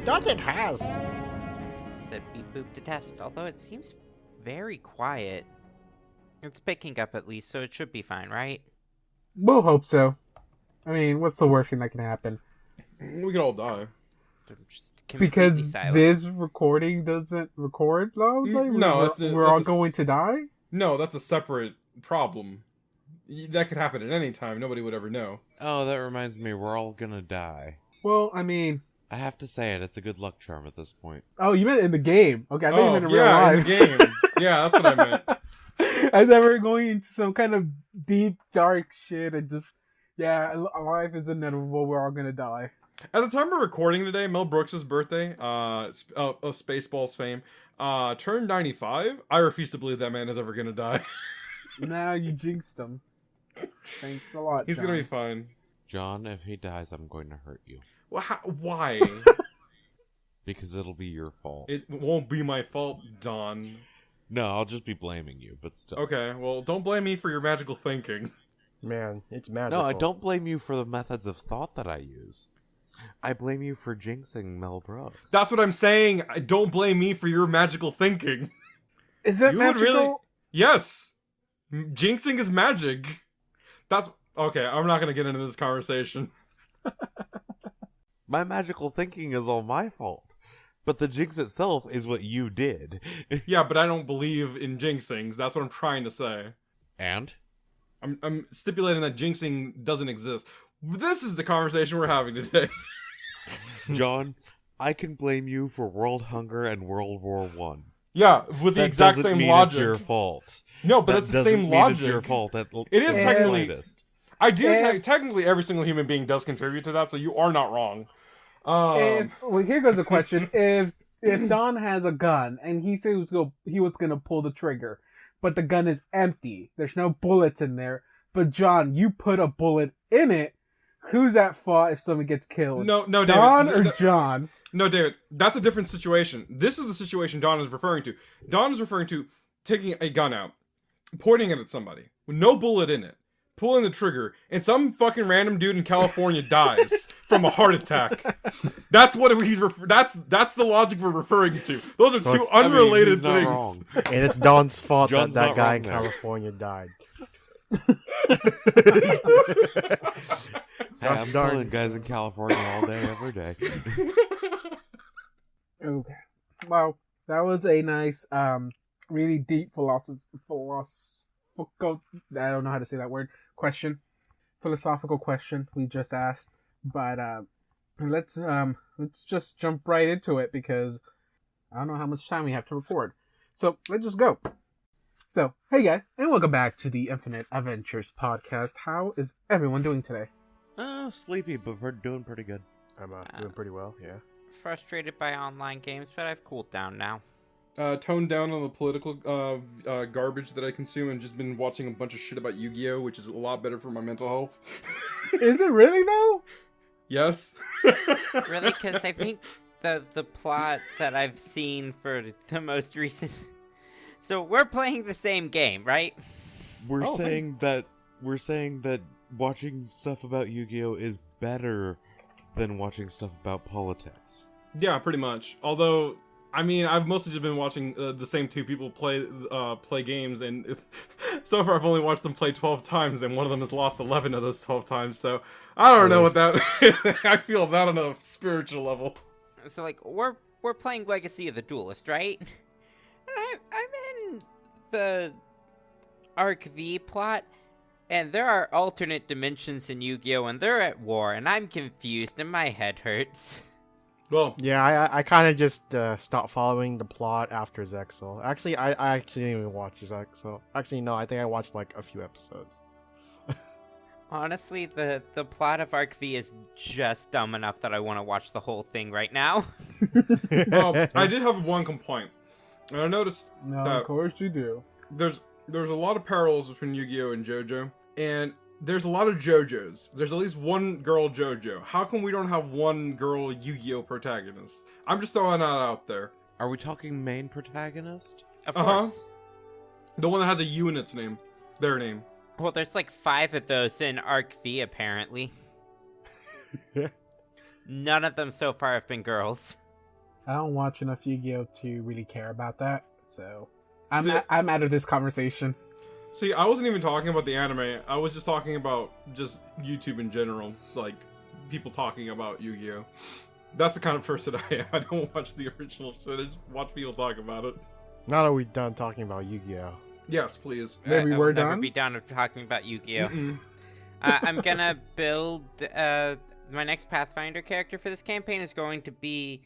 That it has. Said beep boop to test, although it seems very quiet. It's picking up at least, so it should be fine, right? We'll hope so. I mean, what's the worst thing that can happen? We could all die. Just completely Because silent. this recording doesn't record loudly? No, we're all going to die? No, that's a separate problem. That could happen at any time. Nobody would ever know. Oh, that reminds me, we're all gonna die. Well, I mean... I have to say it, it's a good luck charm at this point. Oh, you meant in the game. Okay, I thought you meant in real yeah, life. in the game. Yeah, that's what I meant. I thought we were going into some kind of deep, dark shit and just... Yeah, life is inevitable. We're all gonna die. At the time of recording today, Mel Brooks' birthday, of Spaceballs fame, turned 95. I refuse to believe that man is ever gonna die. Now you jinxed him. Thanks a lot, He's John. gonna be fine. John, if he dies, I'm going to hurt you. Well, why? Because it'll be your fault. It won't be my fault, Don. No, I'll just be blaming you, but still. Okay, well, don't blame me for your magical thinking. Man, it's magical. No, I don't blame you for the methods of thought that I use. I blame you for jinxing Mel Brooks. That's what I'm saying. Don't blame me for your magical thinking. Is that You would magical? really- Yes! Jinxing is magic. That's... Okay, I'm not gonna get into this conversation. My magical thinking is all my fault. But the jinx itself is what you did. Yeah, but I don't believe in jinxings. That's what I'm trying to say. And? I'm stipulating that jinxing doesn't exist. This is the conversation we're having today. John, I can blame you for world hunger and World War One. Yeah, with the That exact doesn't same mean logic. It's your fault. No, but That that's the doesn't same mean logic. It's your fault. It is the technically- slightest. I do technically every single human being does contribute to that, so you are not wrong. Well, here goes a question: if Don has a gun and he said he was gonna pull the trigger, but the gun is empty, there's no bullets in there, but John, you put a bullet in it, who's at fault if someone gets killed? No, David. Don or John? No, David, that's a different situation. This is the situation Don is referring to. Don is referring to taking a gun out, pointing it at somebody with no bullet in it, pulling the trigger, and some fucking random dude in California dies from a heart attack. That's what he's that's the logic we're referring to. Those are two unrelated he's not things. wrong. And it's Don's fault John's that not guy wrong in there. California died. Hey, I'm darn. killing guys in California all day, every day. Okay. Well, that was a nice, really deep philosophical. I don't know how to say that word. Philosophical question we just asked, but let's just jump right into it because I don't know how much time we have to record. So let's just go. So hey guys, and welcome back to the Infinite Adventures podcast. How is everyone doing today? Sleepy, but we're doing pretty good. I'm doing pretty well, yeah. Frustrated by online games, but I've cooled down now. Toned down on the political garbage that I consume and just been watching a bunch of shit about Yu-Gi-Oh, which is a lot better for my mental health. Is it really though? Yes. Really? Because I think the plot that I've seen for the most recent... So we're playing the same game, right? We're saying that watching stuff about Yu-Gi-Oh is better than watching stuff about politics. Yeah, pretty much. Although, I mean, I've mostly just been watching the same two people play games, and so far I've only watched them play 12 times, and one of them has lost 11 of those 12 times, so I don't know what that... I feel that on a spiritual level. So, like, we're playing Legacy of the Duelist, right? And I'm in the Arc V plot, and there are alternate dimensions in Yu-Gi-Oh! And they're at war, and I'm confused, and my head hurts. Well, Yeah, I kind of just stopped following the plot after Zexal. Actually, I actually didn't even watch Zexal. Actually, no, I think I watched like a few episodes. Honestly, the plot of Arc V is just dumb enough that I want to watch the whole thing right now. I did have one complaint. And I noticed No, that of course you do. there's a lot of parallels between Yu-Gi-Oh! And JoJo, and there's a lot of JoJos. There's at least one girl JoJo. How come we don't have one girl Yu-Gi-Oh! Protagonist? I'm just throwing that out there. Are we talking main protagonist? Of Uh-huh. course. The one that has a U in its name. Their name. Well, there's like 5 of those in Arc V, apparently. None of them so far have been girls. I don't watch enough Yu-Gi-Oh to really care about that, so I'm Did- I'm out of this conversation. See, I wasn't even talking about the anime. I was just talking about just YouTube in general, like people talking about Yu-Gi-Oh. That's the kind of person I am. I don't watch the original shit. I just watch people talk about it. Now that we're done talking about Yu-Gi-Oh. Yes, please. Maybe I we're will never done? be down with talking about Yu-Gi-Oh. Mm-mm. I'm gonna build my next Pathfinder character for this campaign is going to be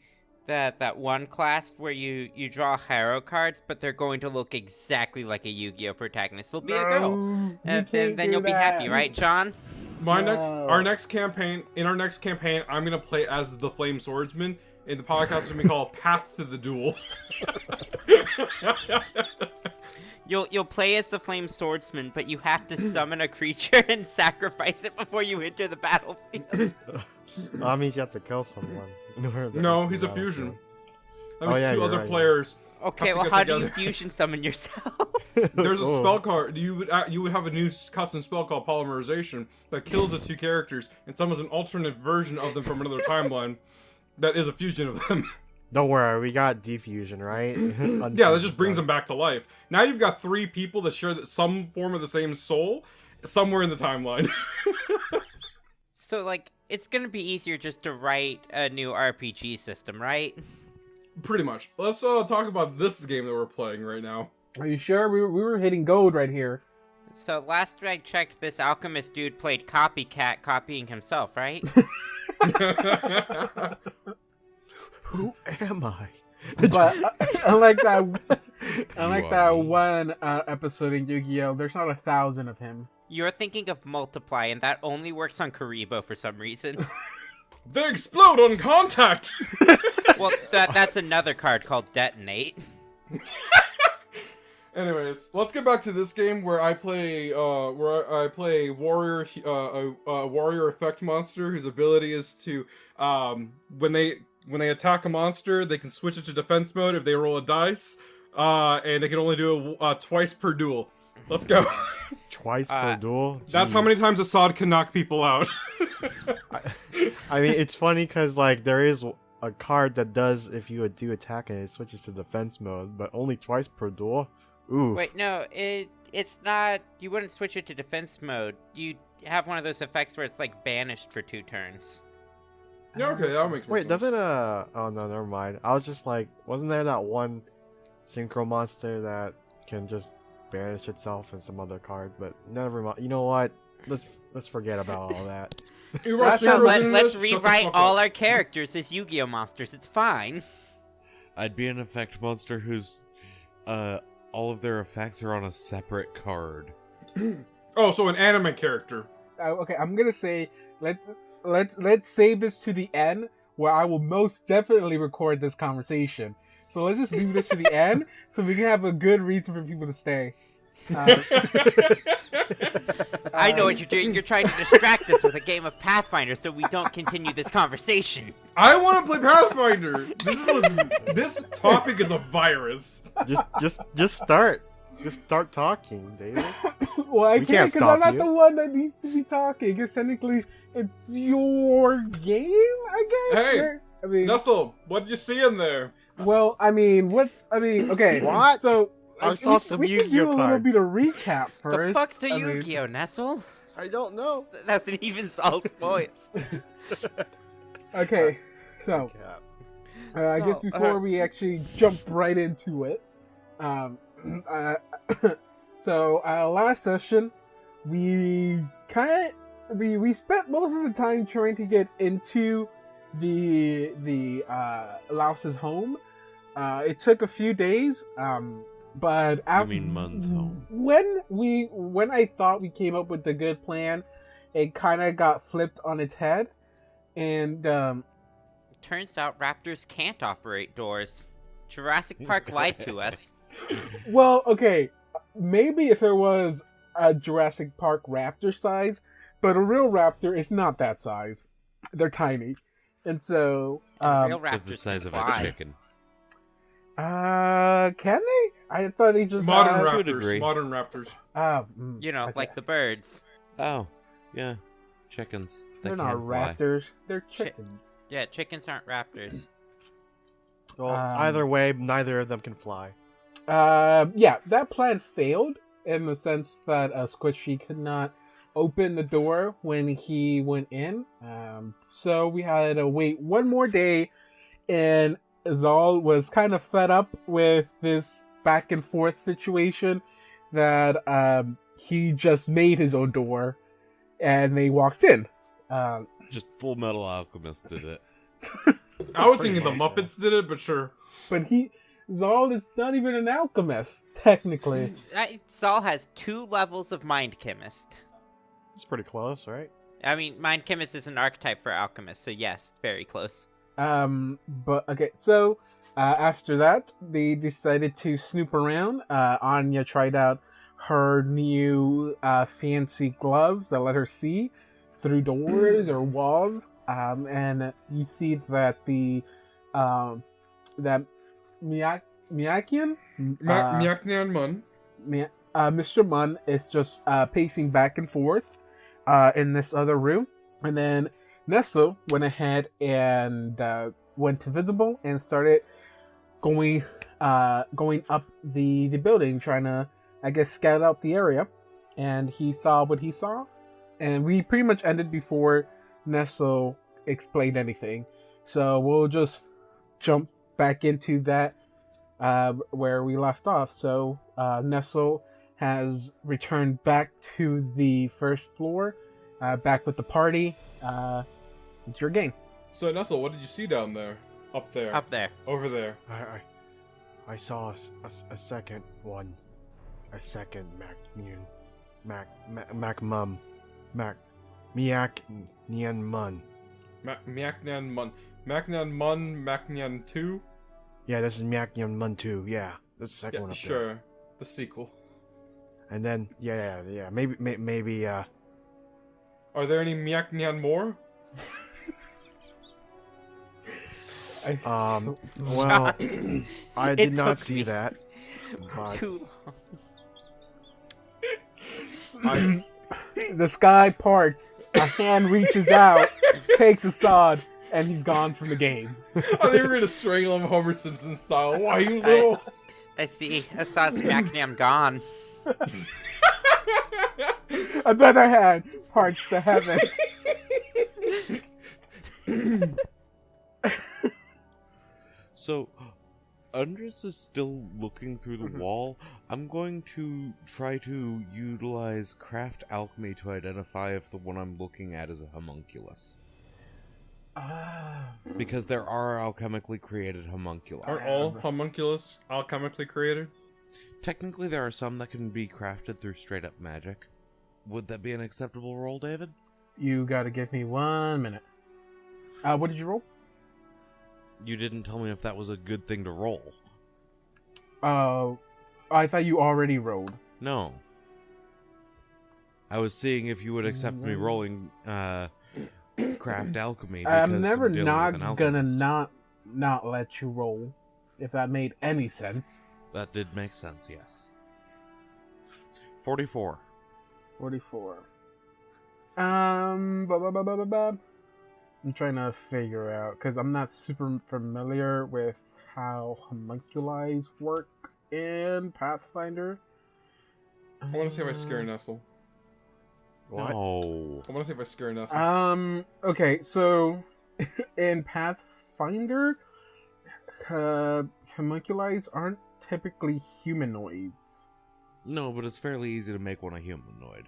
that one class where you draw hero cards, but they're going to look exactly like a Yu-Gi-Oh protagonist. It'll be a girl, and then you'll be happy, right, John? Our next campaign, I'm gonna play as the Flame Swordsman, and the podcast will be called Path to the Duel. You'll play as the Flame Swordsman, but you have to summon a creature and sacrifice it before you enter the battlefield. That means you have to kill someone. No, he's a fusion. That means yeah, two you're other right, players. Okay, have to well, get how do you together. fusion summon yourself? There's a Oh. spell card. You would have a new custom spell called Polymerization that kills the two characters and summons an alternate version of them from another timeline that is a fusion of them. Don't worry, we got defusion, right? Yeah, that just brings them back to life. Now you've got three people that share some form of the same soul somewhere in the timeline. So, like, it's gonna be easier just to write a new RPG system, right? Pretty much. Let's talk about this game that we're playing right now. Are you sure? We were hitting gold right here. So, last I checked, this alchemist dude played copycat, copying himself, right? Who am I? But unlike that are me. one episode in Yu-Gi-Oh, there's not 1,000 of him. You're thinking of Multiply, and that only works on Karibo for some reason. They explode on contact! Well, that's another card called Detonate. Anyways, let's get back to this game where I play warrior, a warrior effect monster whose ability is to when they attack a monster, they can switch it to defense mode if they roll a dice, and they can only do it twice per duel. Let's go. Twice per duel? That's how Jeez. many times Assad can knock people out. I mean, it's funny because, like, there is a card that does, if you do attack and it switches to defense mode, but only twice per duel? Ooh. Wait, no, it's not. You wouldn't switch it to defense mode. You have one of those effects where it's like banished for 2 turns. Yeah, okay, that makes more Wait, sense. doesn't oh no, never mind. I was just like, wasn't there that one synchro monster that can just banish itself in some other card? But never mind. You know what? Let's forget about all that. You watch That's how- Synchros Let's in this? Shut the rewrite fuck all up. our characters as Yu-Gi-Oh monsters. It's fine. I'd be an effect monster whose all of their effects are on a separate card. Oh, so an anime character. Okay, I'm gonna say let's save this to the end, where I will most definitely record this conversation. So let's just leave this to the end, so we can have a good reason for people to stay. I know what you're doing. You're trying to distract us with a game of Pathfinder so we don't continue this conversation. I want to play Pathfinder. This topic is a virus. Just start. Just start talking, David. Well, I We can't can't because I'm stop not you. the one that needs to be talking. Because technically, it's your game, I guess. Hey, I mean, Nussel, what did you see in there? well, okay. What? So I saw some we can do Yu-Gi-Oh a little cards. bit of recap The first. fuck's a I mean, Yu-Gi-Oh, Nestle? I don't know. That's an even salt voice. Okay, so I guess So, before we actually jump right into it, last session we spent most of the time trying to get into the Laos's home. It took a few days, but You mean Mun's home. When I thought we came up with the good plan, it kind of got flipped on its head, and Turns out raptors can't operate doors. Jurassic Park lied to us. well, okay, maybe if there was a Jurassic Park raptor size, but a real raptor is not that size. They're tiny, and so Real They're raptors the size of can a fly. chicken. can they? I thought they just Modern to a raptors. degree. Modern raptors. You know, okay. like the birds. Oh, yeah, chickens. They They're not can fly. raptors. They're chickens. Yeah, chickens aren't raptors. Well, either way, neither of them can fly. Yeah, that plan failed in the sense that Squishy could not open the door when he went in. So we had to wait one more day, and Zal was kind of fed up with this back and forth situation that he just made his own door, and they walked in. Just Full Metal Alchemist did it. I was thinking the Muppets did it, but sure. But Zal is not even an alchemist, technically. Saul has 2 levels of Mind Chemist. It's pretty close, right? I mean, Mind Chemist is an archetype for alchemist, so yes, very close. But okay, so after that, they decided to snoop around. Anya tried out her new fancy gloves that let her see through doors or walls. And you see that that Miacknian? Miacknian Mun. Mr. Munn is just pacing back and forth in this other room. And then Nestle went ahead and went to visible and started going up the building, trying to, I guess, scout out the area. And he saw what he saw. And we pretty much ended before Nestle explained anything. So we'll just jump back into that where we left off. So Nestle has returned back to the first floor, back with the party. It's your game. So, Nestle, what did you see down there? Up there. Up there. Over there. I saw a second one. A second Miacknian Mun. Miacknian Mun. Miacknian Mun, Miacknian 2? Yeah, this is Miacknian Mun 2, yeah. That's the second one up there. Sure. The sequel. And then, yeah. Maybe, Are there any Miacknian more? well, I did not see that. But Too The sky parts, a hand reaches out, takes a sod, and he's gone from the game. Oh, they were gonna strangle him Homer Simpson style. Why, you little... I see. I saw Smacknam gone. Another hand parts the heavens. So, Undress is still looking through the wall. I'm going to try to utilize craft alchemy to identify if the one I'm looking at is a homunculus. Because there are alchemically created homunculi. Aren't all homunculus alchemically created? Technically, there are some that can be crafted through straight-up magic. Would that be an acceptable roll, David? You gotta give me 1 minute. What did you roll? You didn't tell me if that was a good thing to roll. I thought you already rolled. No. I was seeing if you would accept me rolling craft alchemy. I'm never dealing not with an gonna alchemist. not let you roll, if that made any sense. That did make sense, yes. 44. 44. I'm trying to figure out, because I'm not super familiar with how homunculi work in Pathfinder. I want to see if I scare Nestle. what? No. I want to see if I scare Nestle. Okay, so in Pathfinder, homunculi aren't typically humanoids. No, but it's fairly easy to make one a humanoid.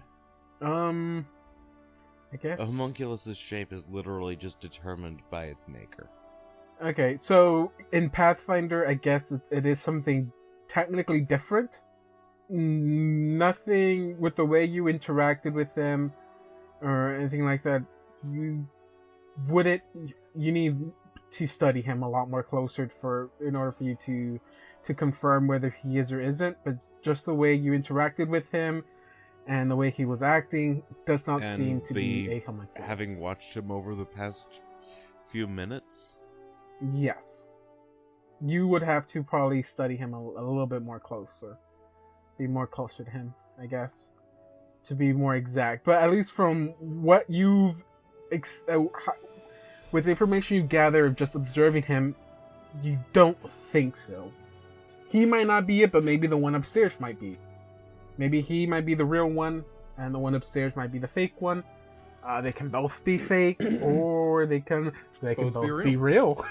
I guess. A homunculus's shape is literally just determined by its maker. Okay, so in Pathfinder, I guess it is something technically different. Nothing with the way you interacted with them or anything like that. You need to study him a lot more closer in order for you to confirm whether he is or isn't. But just the way you interacted with him and the way he was acting does not seem to be a homunculus. Having watched him over the past few minutes? Yes. You would have to probably study him a little bit more closer. Be more closer to him, I guess. To be more exact. But at least from what you've... with the information you gather of just observing him, You don't think so. He might not be it, but maybe the one upstairs might be. Maybe he might be the real one, and the one upstairs might be the fake one. They can both be fake, or they can both be real.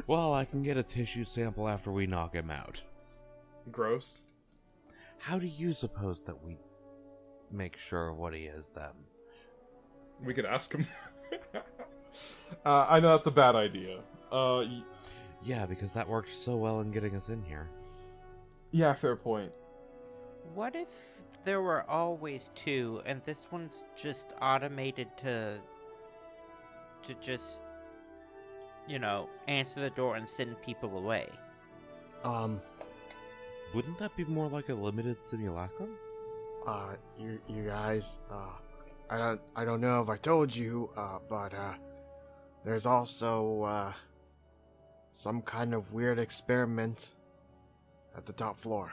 Well, I can get a tissue sample after we knock him out. Gross. How do you suppose that we make sure what he is, then? We could ask him. I know that's a bad idea. Yeah, because that worked so well in getting us in here. Yeah, fair point. What if there were always two, and this one's just automated to just, answer the door and send people away? Wouldn't that be more like a limited simulacrum? You guys, I don't know if I told you, but there's also some kind of weird experiment at the top floor.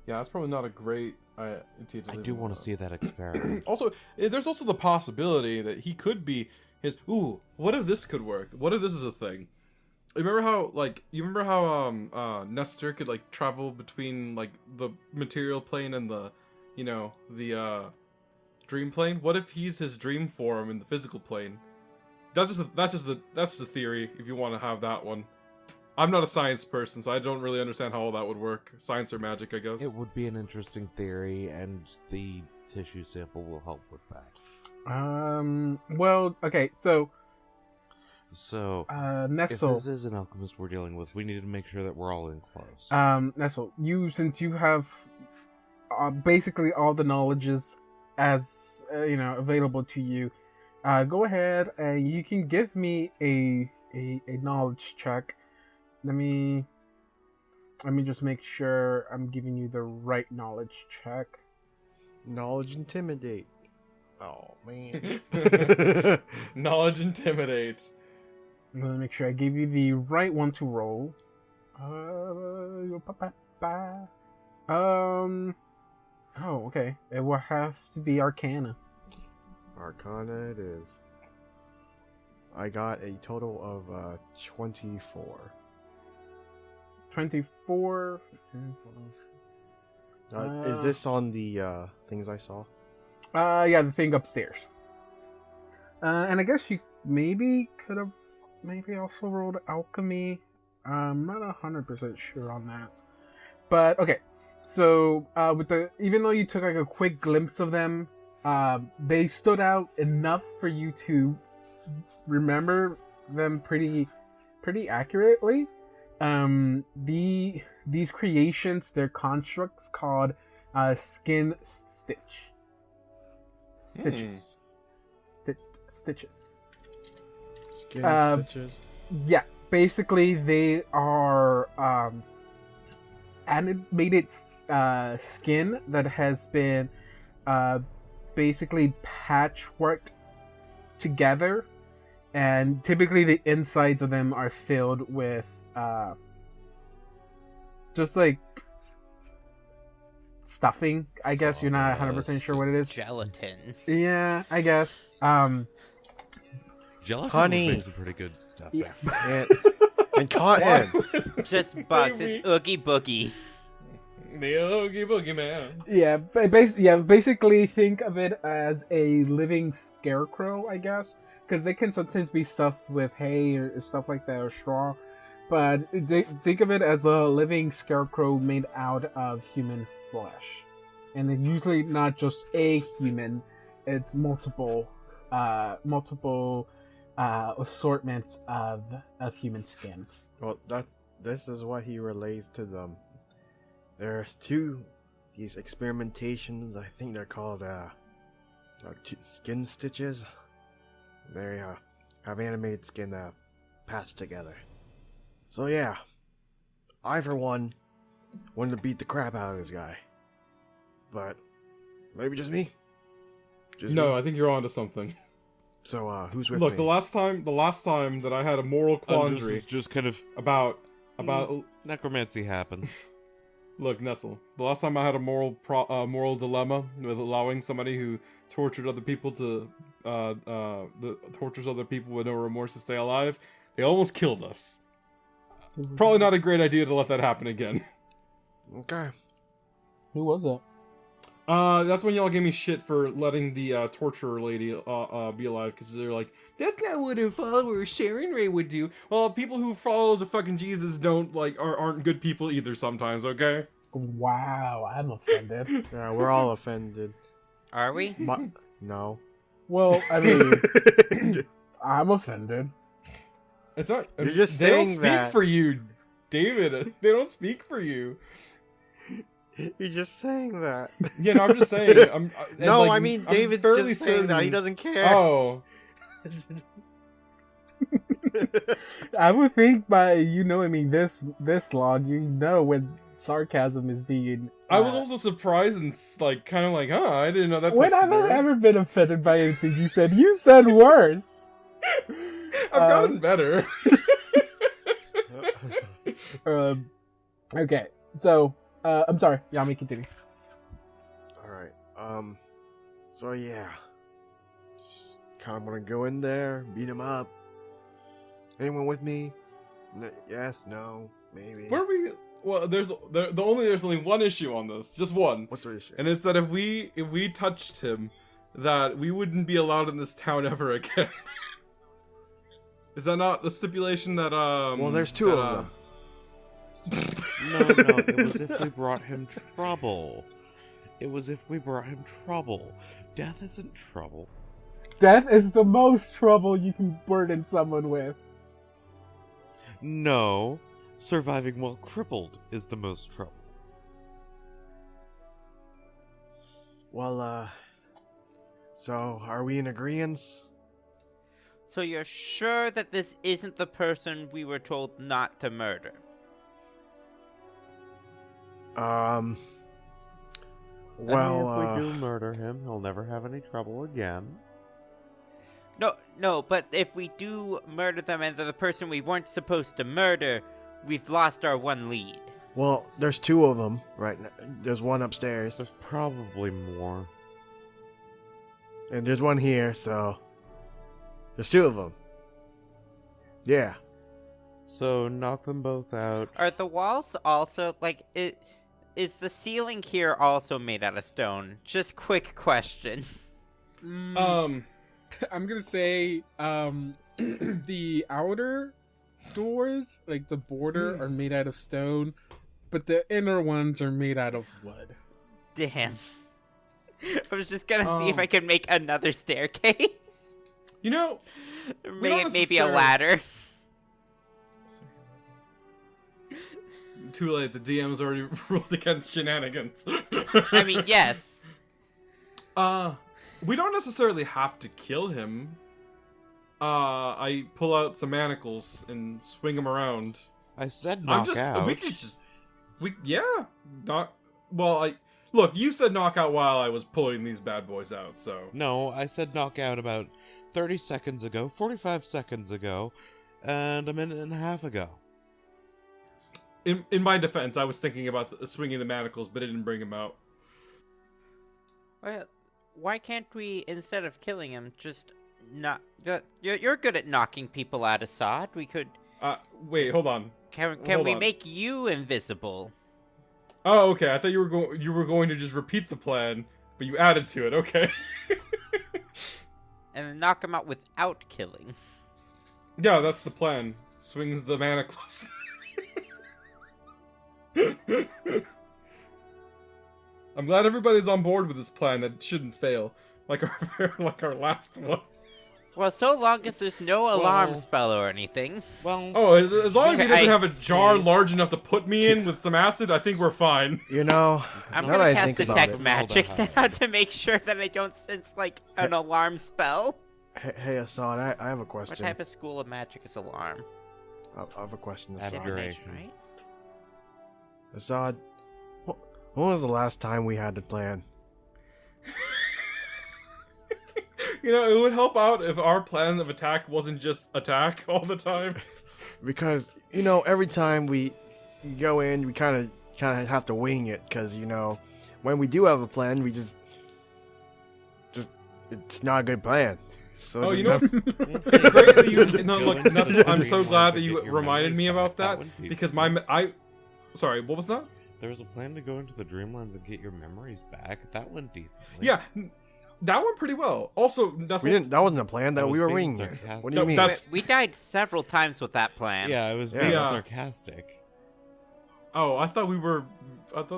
Yeah, that's probably not a great idea. I do want to see that experiment. Also, there's also the possibility that he could be his. Ooh, what if this could work? What if this is a thing? You remember how Nestor could travel between the material plane and the dream plane? What if he's his dream form in the physical plane? That's just the theory. If you want to have that one, I'm not a science person, so I don't really understand how all that would work. Science or magic, I guess. It would be an interesting theory, and the tissue sample will help with that. Well, okay, so Nestle, if this is an alchemist we're dealing with, we need to make sure that we're all in close. Nestle, since you have basically all the knowledges as available to you, go ahead and you can give me a knowledge check. Let me just make sure I'm giving you the right knowledge check. Knowledge intimidate. Oh man. Knowledge intimidate. I'm gonna make sure I give you the right one to roll. Oh, okay. It will have to be Arcana. Arcana it is. I got a total of 24. 24. Is this on the things I saw? Yeah, the thing upstairs. And I guess you maybe could have also rolled alchemy. I'm not 100% sure on that. But okay, so even though you took a quick glimpse of them, they stood out enough for you to remember them pretty accurately. These creations, they're constructs called skin stitches. Skin stitches? Yeah, basically they are animated skin that has been basically patchworked together, and typically the insides of them are filled with just stuffing. I guess you're not 100% sure what it is. Gelatin. Yeah, I guess. Gelatin honey. makes some pretty good stuff. Yeah. And cotton. Just bugs. It's Oogie Boogie. The Oogie Boogie Man. Yeah, basically think of it as a living scarecrow, I guess, because they can sometimes be stuffed with hay or stuff like that, or straw. But think of it as a living scarecrow made out of human flesh, and it's usually not just a human; it's multiple assortments of human skin. Well, this is what he relays to them. There's these experimentations. I think they're called skin stitches. They have animated skin patched together. So yeah, I for one wanted to beat the crap out of this guy, but maybe just me. No, I think you're onto something. So who's with Look, me? the last time that I had a moral quandary It's just kind of about necromancy happens. Look, Nestle. The last time I had a moral dilemma with allowing somebody who tortured other people tortures other people with no remorse to stay alive, they almost killed us. Probably not a great idea to let that happen again. Okay. Who was it? That's when y'all gave me shit for letting the torturer lady be alive, because they're like, that's not what a follower Sharon Ray would do. Well, people who follows a fucking Jesus don't aren't good people either sometimes. Okay. Wow, I'm offended. Yeah, we're all offended. Are we? No. Well, I mean, I'm offended. It's not. You're just they don't saying speak that. for you, David. They don't speak for you. You're just saying that. Yeah, no, I'm just saying. No, I mean David's fairly just saying that he doesn't care. Oh. I would think by this log, when sarcasm is being. I was also surprised and kind of huh? I didn't know that's. When have I ever been offended by anything you said? You said worse. I've gotten better. Okay, so I'm sorry. Yami, continue. All right. So yeah, kind of want to go in there, beat him up. Anyone with me? Yes, no, maybe. Where are we? Well, there's only one issue on this, just one, What's the issue? and it's that if we touched him, that we wouldn't be allowed in this town ever again. Is that not a stipulation that Well, there's two of them. No, it was if we brought him trouble. It was if we brought him trouble. Death isn't trouble. Death is the most trouble you can burden someone with. No, surviving while crippled is the most trouble. Well, so are we in agreement? So you're sure that this isn't the person we were told not to murder? Well, if we do murder him, he'll never have any trouble again. No, but if we do murder them and they're the person we weren't supposed to murder, we've lost our one lead. well, there's two of them right now. There's one upstairs, There's probably more. and there's one here. So there's two of them. Yeah. So knock them both out. Are the walls also, is the ceiling here also made out of stone? Just quick question. I'm gonna say the outer doors, like the border, are made out of stone, but the inner ones are made out of wood. Damn. I was just gonna see if I could make another staircase. You know, Or we don't maybe a necessarily- ladder. Too late. The DM's already ruled against shenanigans. I mean, yes. We don't necessarily have to kill him. I pull out some manacles and swing him around. I said knock out. We could just, knock. Well, look. You said knock out while I was pulling these bad boys out. So No, I said knock out about 30 seconds ago, 45 seconds ago, and a minute and a half ago. in my defense, I was thinking about swinging the manacles, but it didn't bring him out. Well, why can't we, instead of killing him, just not... You're good at knocking people out, Assad. We could... Wait, hold on. Can Hold we on. make you invisible? Oh, okay. I thought you were going to just repeat the plan, but you added to it. Okay. And then knock him out without killing? Yeah, that's the plan. Swings the manacles. I'm glad everybody's on board with this plan. That shouldn't fail, like our last one. Well, so long as there's no alarm Well- spell or anything. Well, Oh, as long as he doesn't I- have a jar Yes. large enough to put me in with some acid, I think we're fine. You know, I'm now that gonna I cast think about detect it. magic Formaldehyde. now to make sure that I don't sense, an alarm spell. Hey, Assad, I have a What question. type of school of magic is alarm? I have a question, Assad. Abjuration. Divination, right? Assad, when was the last time we had to plan? You know, it would help out if our plan of attack wasn't just attack all the time. Because every time we go in, we kind of have to wing it. Because when we do have a plan, we just it's not a good plan. So Oh, just you know nuts- It's great that you. No, look, Nestle, I'm so glad that you reminded me about that because Sorry, what was that? There was a plan to go into the Dreamlands and get your memories back. That went decently. Yeah, that went pretty well. Also, Nestle, we didn't. That wasn't a plan. That I was we were being winging it. sarcastic. What do you No, mean? that's- We died several times with that plan. Yeah, I was Yeah. being Yeah. sarcastic. Oh, I thought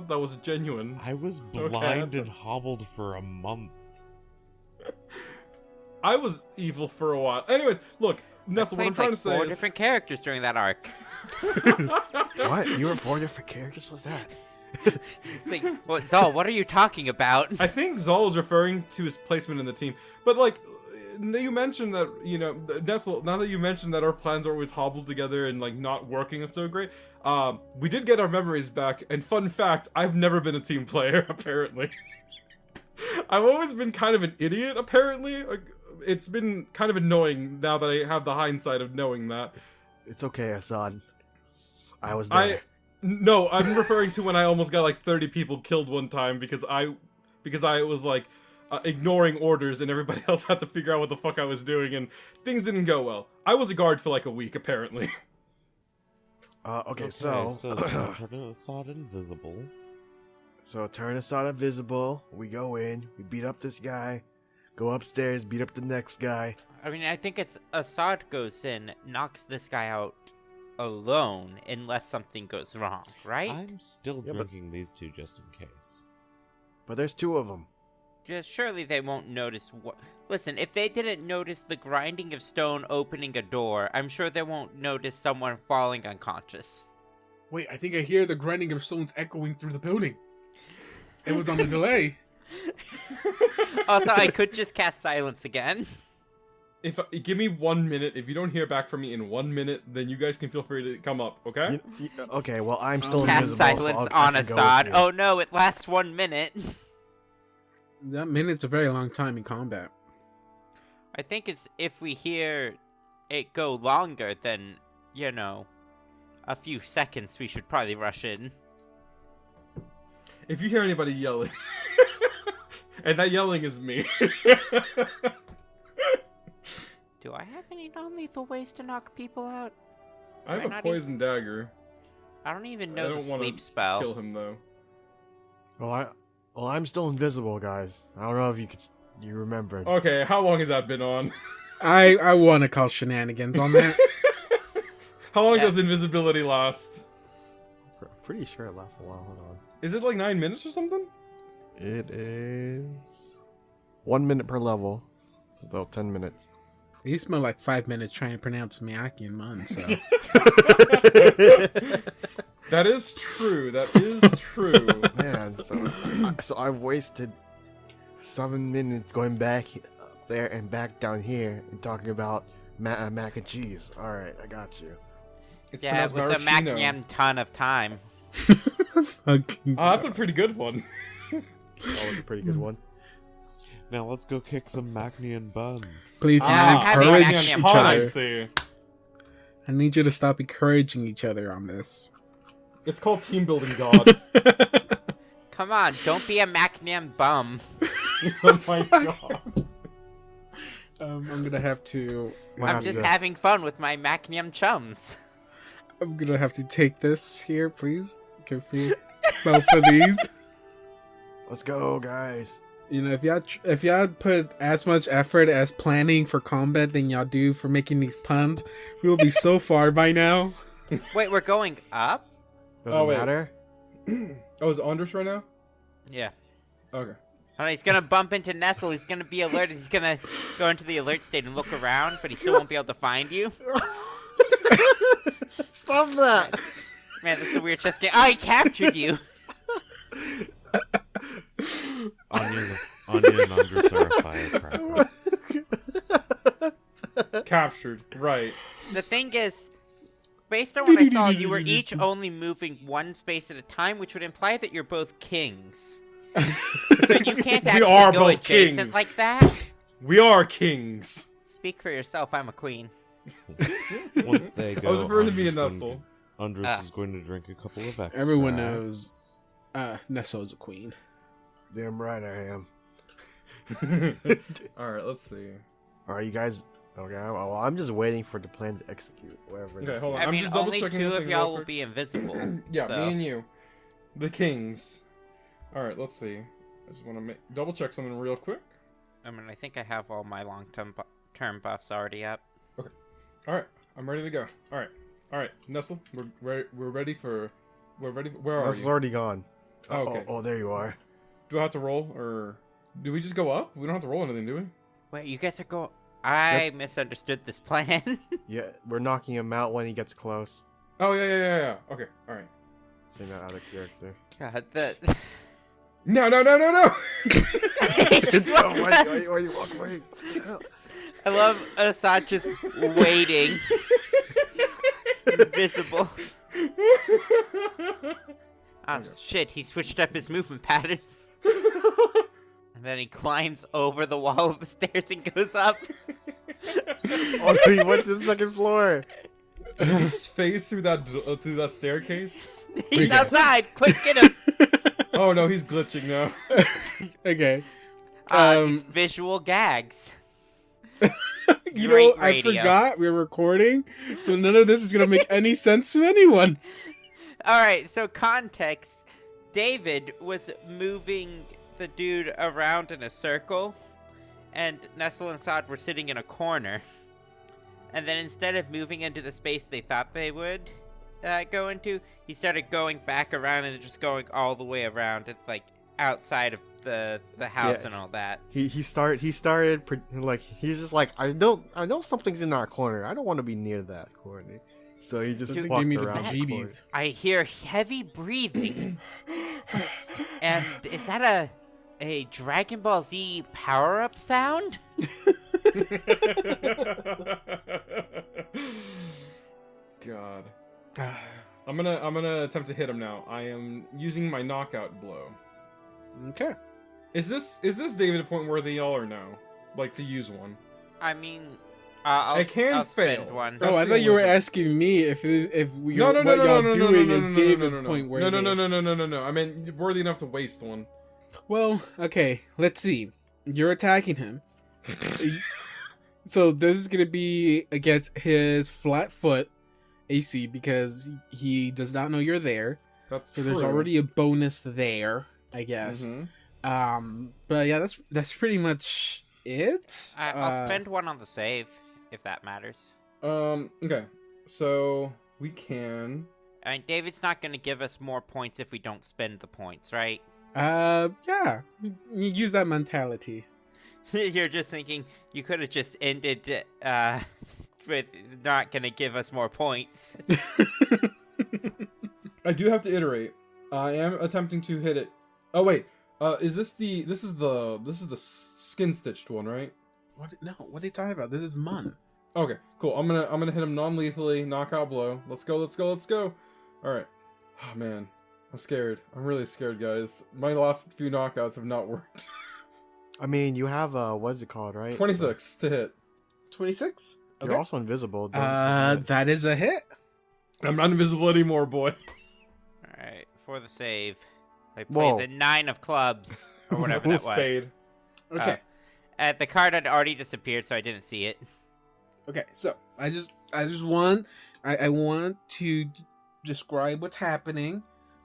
that was genuine. I was Okay. blind and hobbled for a month. I was evil for a while. Anyways, look, Nestle, what I'm trying to say four is... different characters during that arc. What? You were 4 different characters? What's that? It's like, well, Zol, what are you talking about? I think Zol is referring to his placement in the team. But, like, you mentioned that, you know, Nestle, now that you mentioned that our plans are always hobbled together and, like, not working so great, we did get our memories back. And fun fact, I've never been a team player, apparently. I've always been kind of an idiot, apparently. Like, it's been kind of annoying now that I have the hindsight of knowing that. It's okay, Assad. I was there. No, I'm referring to when I almost got like 30 people killed one time because I was like ignoring orders and everybody else had to figure out what the fuck I was doing and things didn't go well. I was a guard for like a week apparently. Okay, so so turn Assad invisible. so turn Assad invisible. We go in. We beat up this guy. Go upstairs. Beat up the next guy. I mean, I think it's Assad goes in, knocks this guy out alone, unless something goes wrong, right? I'm still Yeah, but- drinking these two just in case. But there's 2 of them. Just surely they won't notice what. Listen, if they didn't notice the grinding of stone opening a door, I'm sure they won't notice someone falling unconscious. Wait, I think I hear the grinding of stones echoing through the building. It was on the delay. Also, I could just cast silence again. Give me 1 minute. If you don't hear back from me in 1 minute, then you guys can feel free to come up, okay? Okay, well I'm still Cast invisible. so silence I on can go Assad. with you. Oh no, it lasts 1 minute. That minute's a very long time in combat. I think it's if we hear it go longer than, you know, a few seconds, we should probably rush in. If you hear anybody yelling, and that yelling is me. Do I have any non-lethal ways to knock people out? I have Am I a not poison dagger. I don't even I know the don't want sleep to spell. kill him though. Well, I'm still invisible, guys. I don't know if you remember. Okay, how long has that been on? I want to call shenanigans on that. How long Yeah. does invisibility last? Pretty sure it lasts a while. Hold on. Is it like 9 minutes or something? It is 1 minute per level. So 10 minutes. You spent like 5 minutes trying to pronounce Miacknian man, so. That is true. That is true. Man, so I've wasted 7 minutes going back up there and back down here and talking about mac and cheese. All right, I got you. It's Yeah, it was a maraschino. Macknian ton of time. Fucking- Oh, that's a pretty good one. That was a pretty good one. Now let's go kick some Miacknian buns. Please Ah, having encourage Macknian each Macknian Hard, I other. see. I need you to stop encouraging each other on this. It's called team building, God. Come on, don't be a Macknian bum. Oh my god. I'm gonna have to. What I'm happened just to- having fun with my Macknian chums. I'm gonna have to take this here, please. Give me both of these. Let's go, guys. You know, if y'all put as much effort as planning for combat than y'all do for making these puns, we will be so far by now. Wait, we're going up? Doesn't Oh, wait. matter. Oh, is it Andres right now? Yeah. Okay. Oh, he's gonna bump into Nestle, he's gonna be alerted, he's gonna go into the alert state and look around, but he still won't be able to find you. Stop that. Man, this is a weird chess game. Oh, he captured you! Anya and Andres are a firecracker. Captured. Right. The thing is, based on what I saw, you were each only moving one space at a time, which would imply that you're both kings. So you can't We actually are go both adjacent kings. like that. We are kings. Speak for yourself, I'm a queen. Once they go, I was referring to me and Andres Nestle. Andres is going to drink a couple of extra. Everyone knows Nestle's a queen. Damn right I am. Alright, let's see. Are you guys? Okay, well, I'm just waiting for the plan to execute. Whatever. Okay, this hold on. is. I I'm mean, just double only checking two one of thing y'all real will quick. be invisible. Yeah, so. me and you, the kings. All right, let's see. I just want to double check something real quick. I mean, I think I have all my long-term buffs already up. All right, I'm ready to go. All right, Nestle, we're ready for. We're ready. Where are This is you? already gone. Oh, okay. Oh, there you are. Do I have to roll, or do we just go up? We don't have to roll anything, do we? Wait, you guys are going... I misunderstood this plan. Yeah, we're knocking him out when he gets close. Oh yeah. Okay, all right. Say that out of character. God, that... No! Just Oh, walk why you walk away? I love Assad just waiting. Invisible. Oh shit, he switched up his movement patterns. And then he climbs over the wall of the stairs and goes up. Oh, he went to the second floor. Did he just phase through that staircase? He's outside! Quick, get him! Oh no, he's glitching now. Okay. These visual gags. You Great know, I radio. forgot we were recording, so none of this is gonna make any sense to anyone. Alright, so context. David was moving the dude around in a circle, and Nestle and Sod were sitting in a corner. And then instead of moving into the space they thought they would go into, he started going back around and just going all the way around. It's like outside of the house Yeah. and all that. He started like he's just like I know something's in that corner. I don't want to be near that corner. So he just Dude, walked give me the around the corner. GBs. I hear heavy breathing. And is that a Dragon Ball Z power-up sound? God. I'm gonna attempt to hit him now. I am using my knockout blow. Okay. Is this David point worthy y'all or no? Like to use one? I mean, I'll can spend fail. one. That's Oh, I the thought you were only thing. asking me if what No, y'all doing no, is David no. point worthy. No. I mean worthy enough to waste one. Well, okay, let's see. You're attacking him. So this is gonna be against his flat foot AC because he does not know you're there. That's So there's true. already a bonus there, I guess. Mhm. But yeah, that's pretty much it. I'll spend one on the save, if that matters. Okay. So we can. I mean, David's not going to give us more points if we don't spend the points, right? Yeah. You use that mentality. You're just thinking you could have just ended with not going to give us more points. I do have to iterate. I am attempting to hit it. Oh wait. Is this the skin stitched one, right? What are you talking about? This is Mun. Okay, cool. I'm gonna hit him non-lethally, knockout blow. Let's go. All right. Oh man, I'm scared. I'm really scared, guys. My last few knockouts have not worked. I mean, you have what's it called, right? 26 to hit. 26? So you're also invisible. That is a hit. I'm not invisible anymore, boy. Alright, for the save. I Whoa. played the 9 of clubs, or whatever that was. Spade. Okay. The card had already disappeared, so I didn't see it. Okay, so I want to describe what's happening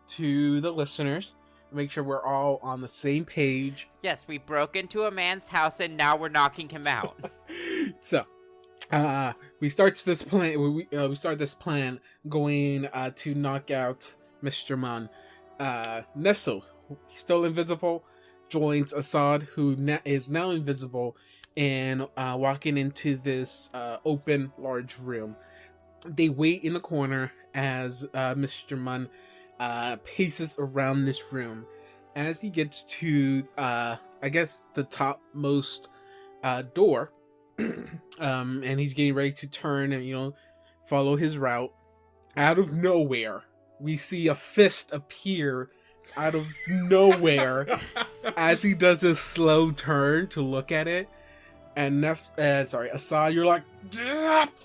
to the listeners. Make sure we're all on the same page. Yes, we broke into a man's house and now we're knocking him out. So, we start this plan. We start this plan going to knock out Mr. Mun. Nestle, still invisible, joins Assad, who is now invisible, and walking into this open, large room. They wait in the corner as Mr. Mun paces around this room. As he gets to, I guess, the topmost door, and he's getting ready to turn and, follow his route. Out of nowhere, we see a fist appear out of nowhere as he does this slow turn to look at it. And Assad, you're like,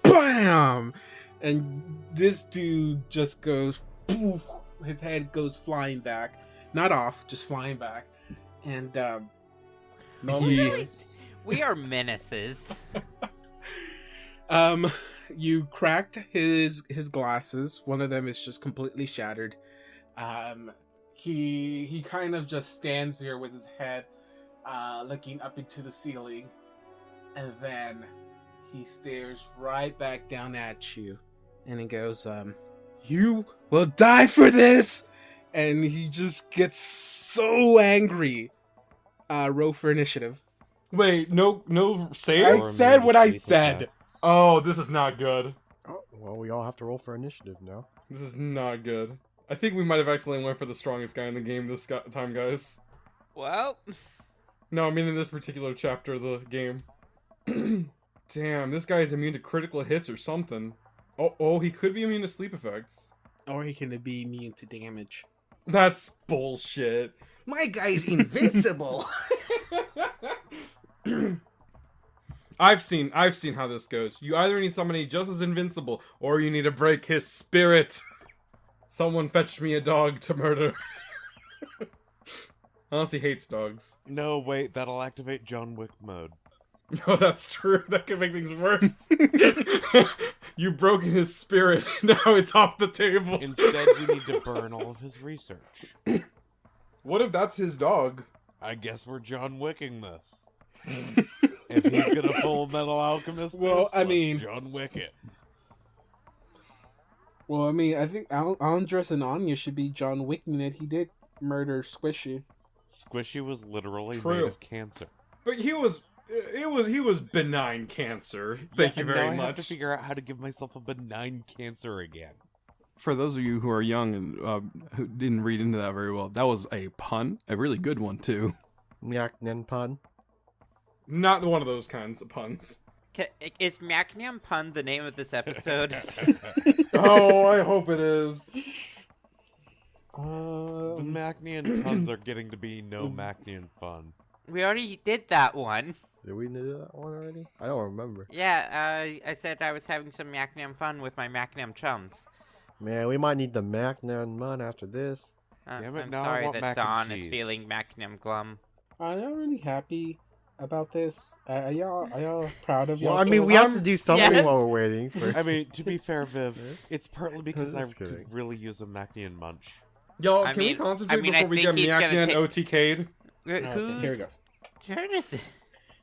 BAM! And this dude just goes, poof, his head goes flying back. Not off, just flying back. And Really? We are menaces. You cracked his glasses. One of them is just completely shattered. He kind of just stands here with his head looking up into the ceiling, and then he stares right back down at you, and he goes, "You will die for this!" And he just gets so angry. Roll for initiative. Wait, no save? I said what I said. Oh, this is not good. Oh, well, we all have to roll for initiative now. This is not good. I think we might have accidentally went for the strongest guy in the game this time, guys. Well, No, I mean in this particular chapter of the game. Damn, this guy is immune to critical hits or something. Oh, he could be immune to sleep effects. Or he can be immune to damage. That's bullshit. My guy's invincible. I've seen how this goes. You either need somebody just as invincible, or you need to break his spirit. Someone fetch me a dog to murder. Unless he hates dogs. No, wait, that'll activate John Wick mode. No, that's true. That could make things worse. You've broken his spirit. Now it's off the table. Instead, we need to burn all of his research. What if that's his dog? I guess we're John Wicking this. If he's gonna Full Metal Alchemist Well, this, I let's mean- John Wick it. Well, I mean, I think Andres and Anya should be John Wicking it. He did murder Squishy. Squishy was literally True. made of cancer. But he was benign cancer. Thank you and very now I have to much. figure out how to give myself a benign cancer again. For those of you who are young and who didn't read into that very well, that was a pun, a really good one too. Miacknian pun. Not one of those kinds of puns. is Miacknian Pun the name of this episode? Oh, I hope it is. The Miacknian puns are getting to be no Miacknian fun. We already did that one. Did we do that one already? I don't remember. Yeah, I said I was having some Miacknian fun with my Miacknian chums. Man, we might need the Miacknian mun after this. Damn it, I'm now I sorry want that mac and Dawn is cheese. feeling Miacknian glum. Are y'all really happy about this? Are y'all proud of Well, y'all? I mean, we have to do something Yes. while we're waiting for. I mean, to be fair, Viv, it's partly because I Just kidding. could really use a Macknian munch. Y'all, I can we mean- concentrate I mean, before I we think get he's gonna Miacknian take- OTK'd? Okay, Whose here we go. turn is it?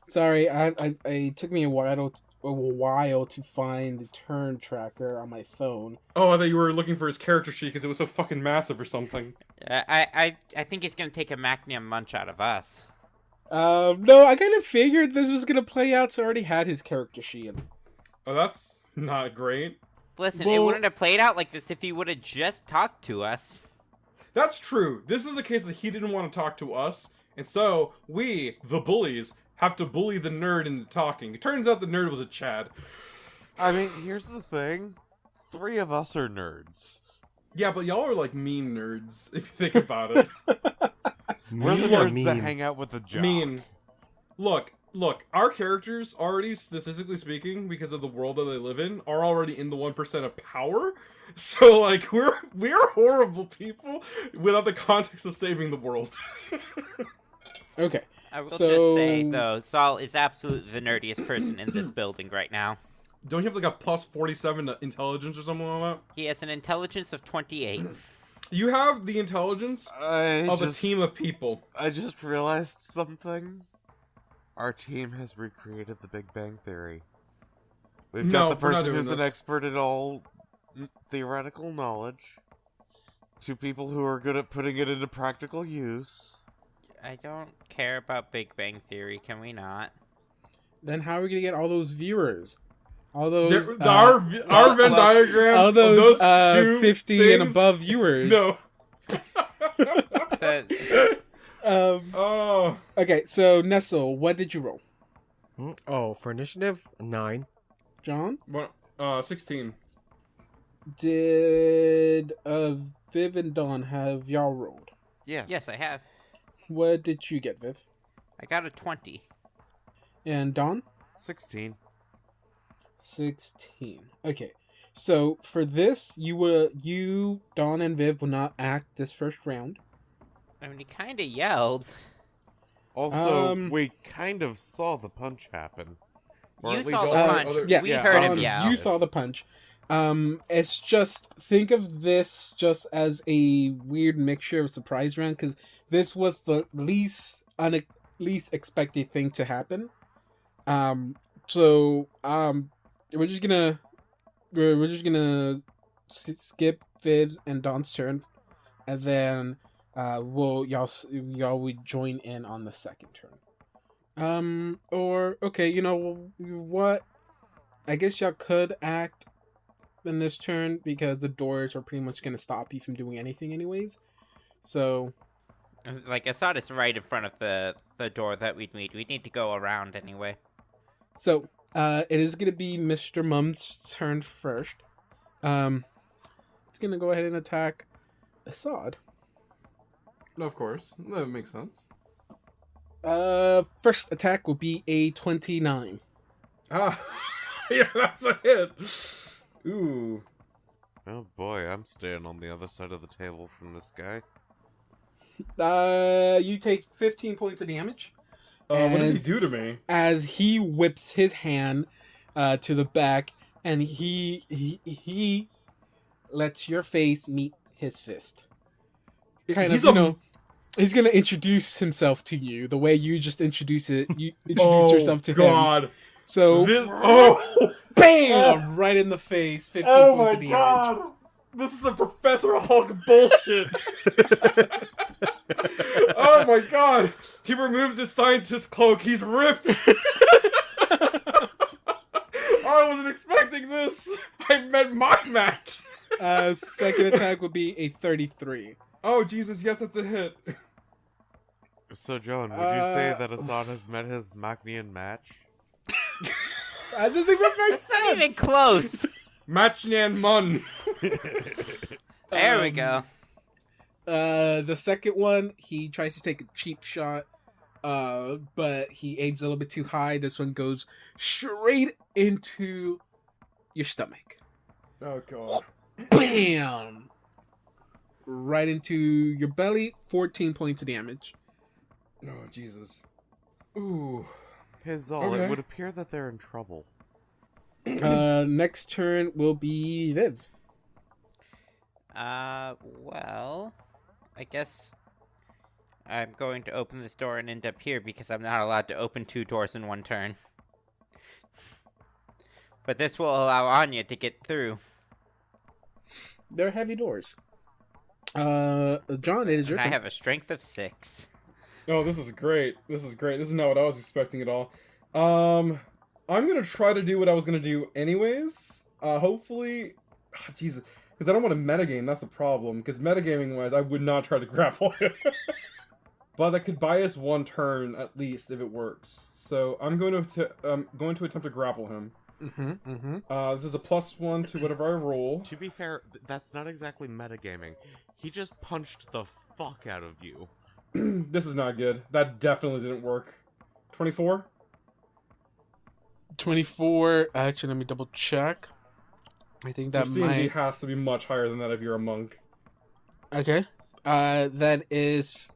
Sorry, it took me a while to find the turn tracker on my phone. Oh, I thought you were looking for his character sheet because it was so fucking massive or something. I think he's gonna take a Miacknian munch out of us. No, I kind of figured this was gonna play out, so I already had his character sheet. Oh, that's not great. Listen, it Well- wouldn't have played out like this if he would have just talked to us. That's true. This is a case that he didn't want to talk to us, and so we, the bullies, have to bully the nerd into talking. It turns out the nerd was a Chad. I mean, here's the thing. 3 of us are nerds. Yeah, but y'all are like mean nerds, if you think about it. We're the Mean or nerds that mean? hang out with the jock. Mean. Look, our characters already, statistically speaking, because of the world that they live in, are already in the 1% of power. So, like, we're horrible people without the context of saving the world. Okay, I will So- just say, though, Saul is absolutely the nerdiest person in this building right now. Don't you have like a plus 47 to intelligence or something like that? He has an intelligence of 28. You have the intelligence of a team of people. I just realized something. Our team has recreated the Big Bang Theory. We've No, got the we're not person doing who's an this. expert at all theoretical knowledge. 2 people who are good at putting it into practical use. I don't care about Big Bang Theory, can we not? then how are we gonna get all those viewers? All those Our Venn diagram. all of those two 50 and things- above viewers. No. The- Oh. Okay, so Nestle, what did you roll? Oh, for initiative, 9. John? What? 16. Did Viv and Dawn have y'all rolled? Yes. yes, I have. What did you get, Viv? I got a 20. And Dawn? 16. 16. Okay. So for this, you, Dawn, and Viv will not act this first round. I mean, he kind of yelled. Also, we kind of saw the punch happen. Or You at least saw the all the punch. other- Yeah, we yeah, heard him Don, yell. You saw the punch. It's just, think of this just as a weird mixture of surprise round, because this was the least expected thing to happen. So we're just gonna skip Viv's and Don's turn, and then y'all would join in on the second turn. Or okay, you know what? I guess y'all could act in this turn because the doors are pretty much gonna stop you from doing anything anyways. So Like, Assad is right in front of the door that we'd meet. We need to go around anyway. So, it is going to be Mr. Mum's turn first. It's going to go ahead and attack Assad. Of course, that makes sense. First attack will be a 29. Ah, yeah, that's a hit. Ooh. Oh boy, I'm staying on the other side of the table from this guy. You take 15 points of damage. What did he do to me? As he whips his hand to the back, and he lets your face meet his fist. He's gonna introduce himself to you the way you just introduce yourself to him. God. So bam! Right in the face, 15 points of damage. God! This is a Professor Hulk bullshit. Oh my god! He removes his scientist cloak. He's ripped. I wasn't expecting this. I meant my match. Second attack would be a 33. Oh Jesus! Yes, that's a hit. So, John, would you say that Assad has met his Miacknian match? That doesn't even make That's sense. not even close. Miacknian Mun. There we go. The second one, he tries to take a cheap shot, but he aims a little bit too high. This one goes straight into your stomach. Oh god. Bam! Right into your belly, 14 points of damage. Oh Jesus. Ooh. Hizal, Okay. it would appear that they're in trouble. Next turn will be Viv's. Well, I guess I'm going to open this door and end up here because I'm not allowed to open 2 doors in one turn. But this will allow Anya to get through. They're heavy doors. John, it is your And I turn. have a strength of 6. Oh, this is great. This is great. This is not what I was expecting at all. I'm gonna try to do what I was gonna do anyways. Hopefully, Jesus, because I don't want to metagame. That's the problem. Because metagaming wise, I would not try to grapple him. But that could buy us 1 turn at least if it works. So I'm going to attempt to grapple him. This is a +1 to whatever I roll. To be fair, that's not exactly metagaming. He just punched the fuck out of you. This is not good. That definitely didn't work. 24. 24. Actually, let me double check. I think that Your CMD might. has to be much higher than that if you're a monk. Okay. That is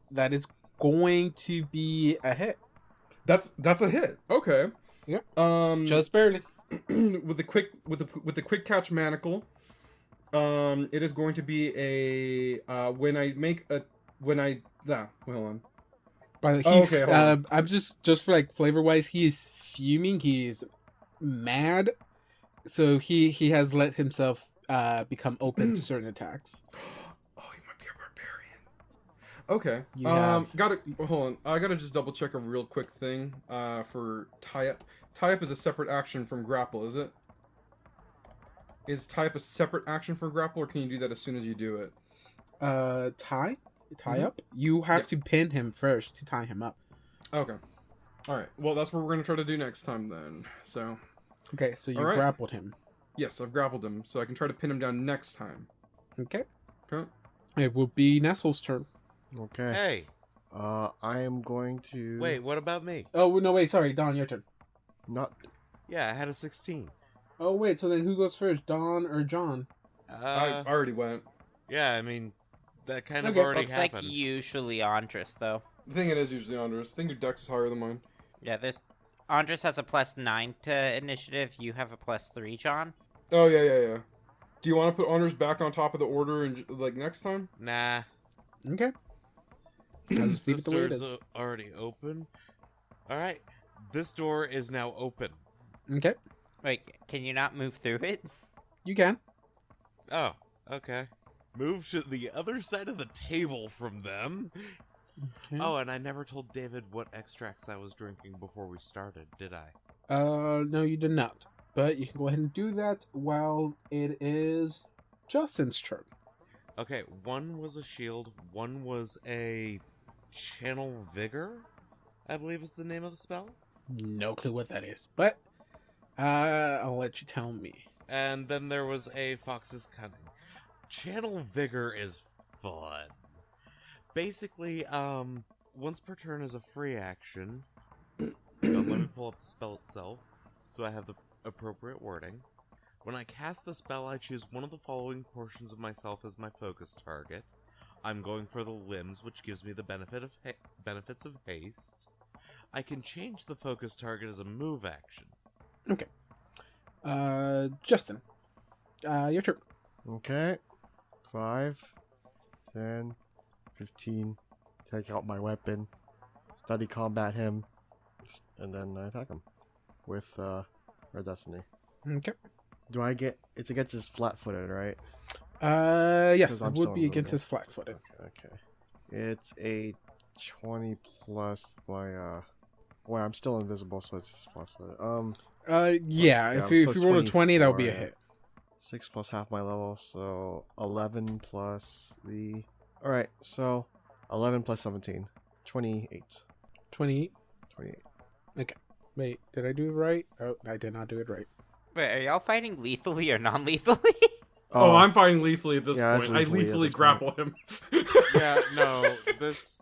going to be a hit. That's a hit. Okay. Yep. Just Just barely. with the quick catch manacle. It is going to be a hold on. But Oh, he's, okay, hold on. I'm just for like flavor wise, he is fuming. He is mad. So he has let himself become open to certain attacks. Oh, he might be a barbarian. Okay. You have- Gotta hold on. I gotta just double check a real quick thing. For tie up. Tie up is a separate action from grapple, is it? Is tie up a separate action from grapple, or can you do that as soon as you do it? Tie Mhm. up. You have Yep. to pin him first to tie him up. Okay. All right. Well, that's what we're gonna try to do next time then. So, Okay, so you All right. grappled him. yes, I've grappled him, so I can try to pin him down next time. Okay. Okay. It will be Nestle's turn. Okay. Hey, I am going to wait, what about me? Oh no! Wait, sorry, Don, your turn. not. Yeah, I had a 16. Oh wait, so then who goes first, Don or John? I already went. Yeah, I mean, that kind of Okay. already Looks happened. like usually Andres, though. I think it is usually Andres. I think your dex is higher than mine. Yeah, this Andres has a +9 to initiative. You have a +3, John. Oh yeah. Do you want to put Andres back on top of the order and like next time? Nah. Okay. I'll just leave This it the way it door's is. already open. Alright. This door is now open. Okay. Wait, can you not move through it? You can. Oh, okay. Move to the other side of the table from them. Okay. Oh, and I never told David what extracts I was drinking before we started, did I? No, you did not. But you can go ahead and do that while it is Justin's turn. Okay, one was a shield, one was a channel vigor, I believe is the name of the spell. No clue what that is, but I'll let you tell me. And then there was a fox's cunning. Channel vigor is fun. Basically, once per turn is a free action. Let me pull up the spell itself, so I have the appropriate wording. When I cast the spell, I choose one of the following portions of myself as my focus target. I'm going for the limbs, which gives me the benefits of haste. I can change the focus target as a move action. Okay. Justin, your turn. Okay. 5, 10, 15. Take out my weapon. Study combat him. And then I attack him. With, Red Destiny. Okay. Do I get... It's against his flat-footed, right? Yes, 'Cause it I'm would still be against invisible. his flat-footed. Okay. It's a 20 plus my, Well, I'm still invisible, so it's flat-footed. Yeah, Yeah, if you so it's roll a 20, that would be a 24, hit. 6 plus half my level, so 11 plus the... Alright, so 11 plus 17. 28. 28. 28. Wait, did I do it right? Oh, I did not do it right. Wait, are y'all fighting lethally or non-lethally? Oh, I'm fighting lethally at this Yeah, it's point. I lethally at lethally this grapple him. Yeah, no, this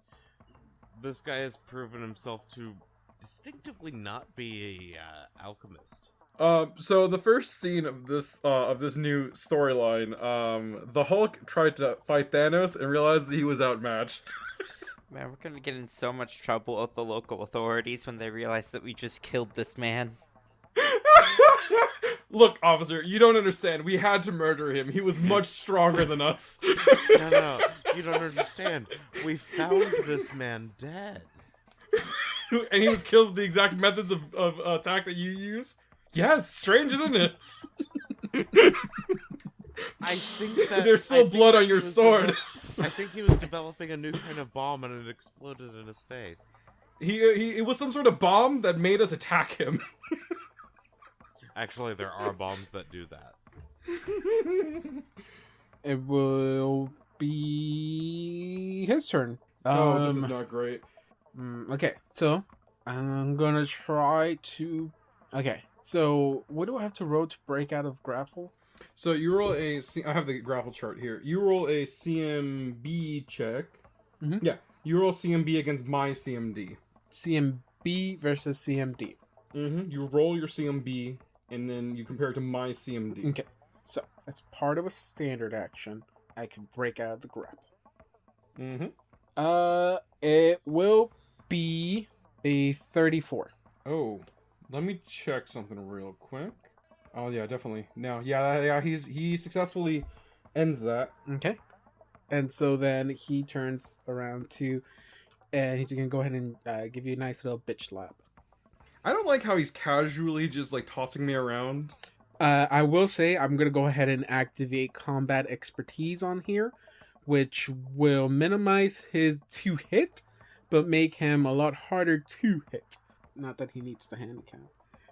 guy has proven himself to distinctively not be a alchemist. So the first scene of this new storyline, the Hulk tried to fight Thanos and realized that he was outmatched. Man, we're gonna get in so much trouble with the local authorities when they realize that we just killed this man. Look, officer, you don't understand. We had to murder him. He was much stronger than us. No, you don't understand. We found this man dead. And he was killed with the exact methods of attack that you use? Yes, strange, isn't it? I think that There's still blood that on he your was sword. I think he was developing a new kind of bomb and it exploded in his face. It was some sort of bomb that made us attack him. Actually, there are bombs that do that. It will be his turn. Oh, this is not great. Okay, so I'm gonna try to. Okay, so what do I have to roll to break out of grapple? So you roll I have the grapple chart here. You roll a CMB check. Mhm. Yeah, you roll CMB against my CMD. CMB versus CMD. You roll your CMB, and then you compare it to my CMD. Okay, so as part of a standard action, I can break out of the grapple. It will be a 34. Oh, let me check something real quick. Oh yeah, definitely. Now, yeah, he successfully ends that. Okay, and so then he turns around to, and he's gonna go ahead and give you a nice little bitch slap. I don't like how he's casually just like tossing me around. I will say I'm going to go ahead and activate combat expertise on here, which will minimize his to hit, but make him a lot harder to hit. Not that he needs the handicap.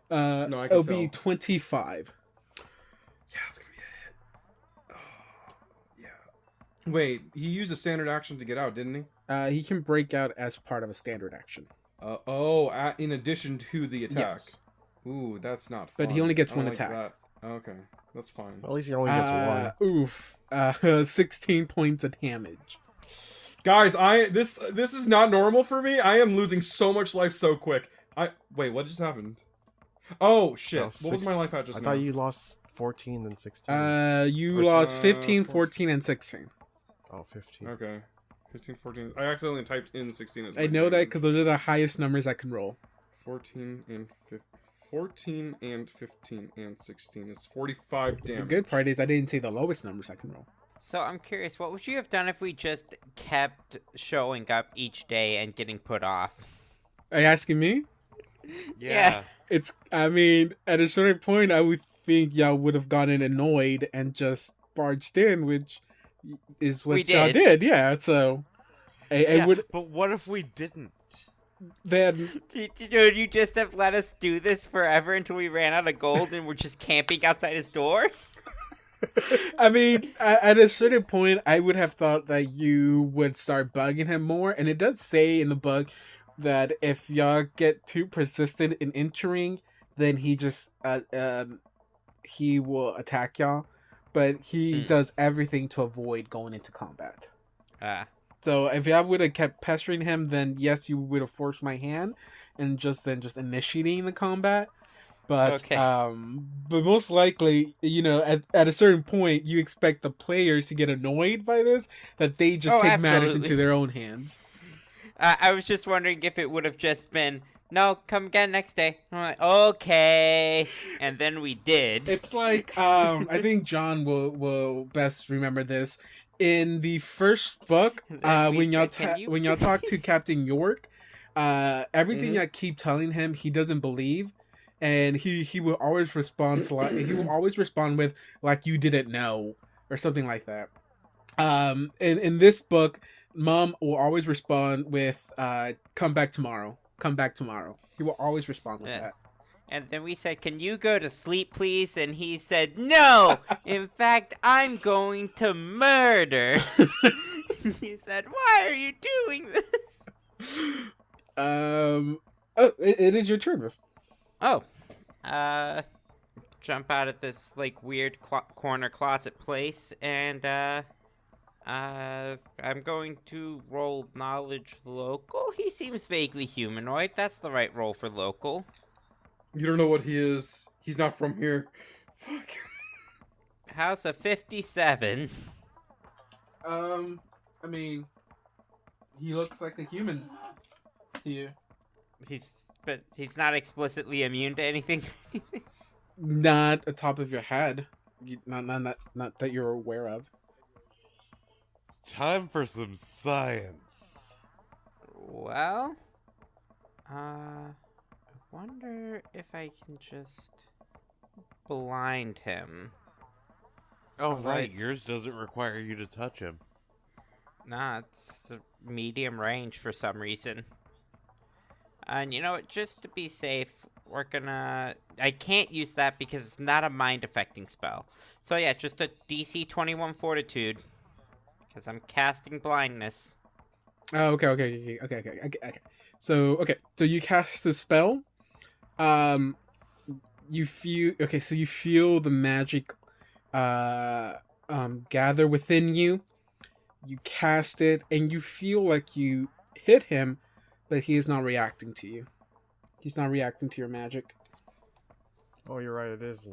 No, I can it'll tell. be 25. Yeah, it's gonna be a hit. Oh, yeah. Wait, he used a standard action to get out, didn't he? He can break out as part of a standard action. In addition to the attack. Yes. Ooh, that's not fun. But he only gets I don't one like attack. that. Okay, that's fine. At least he only gets one. Oof. 16 points of damage. Guys, this is not normal for me. I am losing so much life so quick. Wait, what just happened? Oh shit! No, What was my life at just I now? thought you lost 14 and 16. You Which, lost 15, 14. 14, and 16. Oh, 15. Okay. 15, 14. I accidentally typed in 16 as I know that because those are the highest numbers I can roll. 14 and 14 and 15 and 16 is 45 damage. The good part is I didn't say the lowest numbers I can roll. So I'm curious, what would you have done if we just kept showing up each day and getting put off? Are you asking me? Yeah. I mean, at a certain point, I would think y'all would have gotten annoyed and just barged in, which is what y'all did. Yeah, so I would. But what if we didn't? Then Would you just have let us do this forever until we ran out of gold and we're just camping outside his door? I mean, at a certain point, I would have thought that you would start bugging him more, and it does say in the book that if y'all get too persistent in entering, then he just he will attack y'all, but he does everything to avoid going into combat. So if y'all would have kept pestering him, then yes, you would have forced my hand and just initiating the combat. But Okay. but most likely, at a certain point, you expect the players to get annoyed by this, that they just take matters absolutely. into their own hands. I was just wondering if it would have just been, no, come again next day. I'm like, okay. And then we did. It's like, I think John will best remember this. In the first book, Then we when y'all said, "Can you-" when y'all talk to Captain York, everything I keep telling him, he doesn't believe, and he will always respond with like you didn't know or something like that. In this book, Mom will always respond with come back tomorrow. Come back tomorrow. He will always respond with that. And then we said, can you go to sleep, please? And he said, no! In fact, I'm going to murder. He said, why are you doing this? It is your turn, Riff. Oh. Jump out of this, like, weird corner closet place, and, I'm going to roll knowledge local. He seems vaguely humanoid. That's the right roll for local. You don't know what he is. He's not from here. Fuck. How's a 57? I mean, he looks like a human to you. But he's not explicitly immune to anything. Not atop of your head. Not that you're aware of. It's time for some science. Well, I wonder if I can just blind him. Oh, right. Right. Yours doesn't require you to touch him. Nah, it's a medium range for some reason. And you know what, just to be safe, we're gonna... I can't use that because it's not a mind-affecting spell. So yeah, just a DC 21 Fortitude. Because I'm casting blindness. Oh, okay. So you cast the spell. You feel the magic gather within you. You cast it, and you feel like you hit him, but he is not reacting to you. He's not reacting to your magic. Oh, you're right, it is.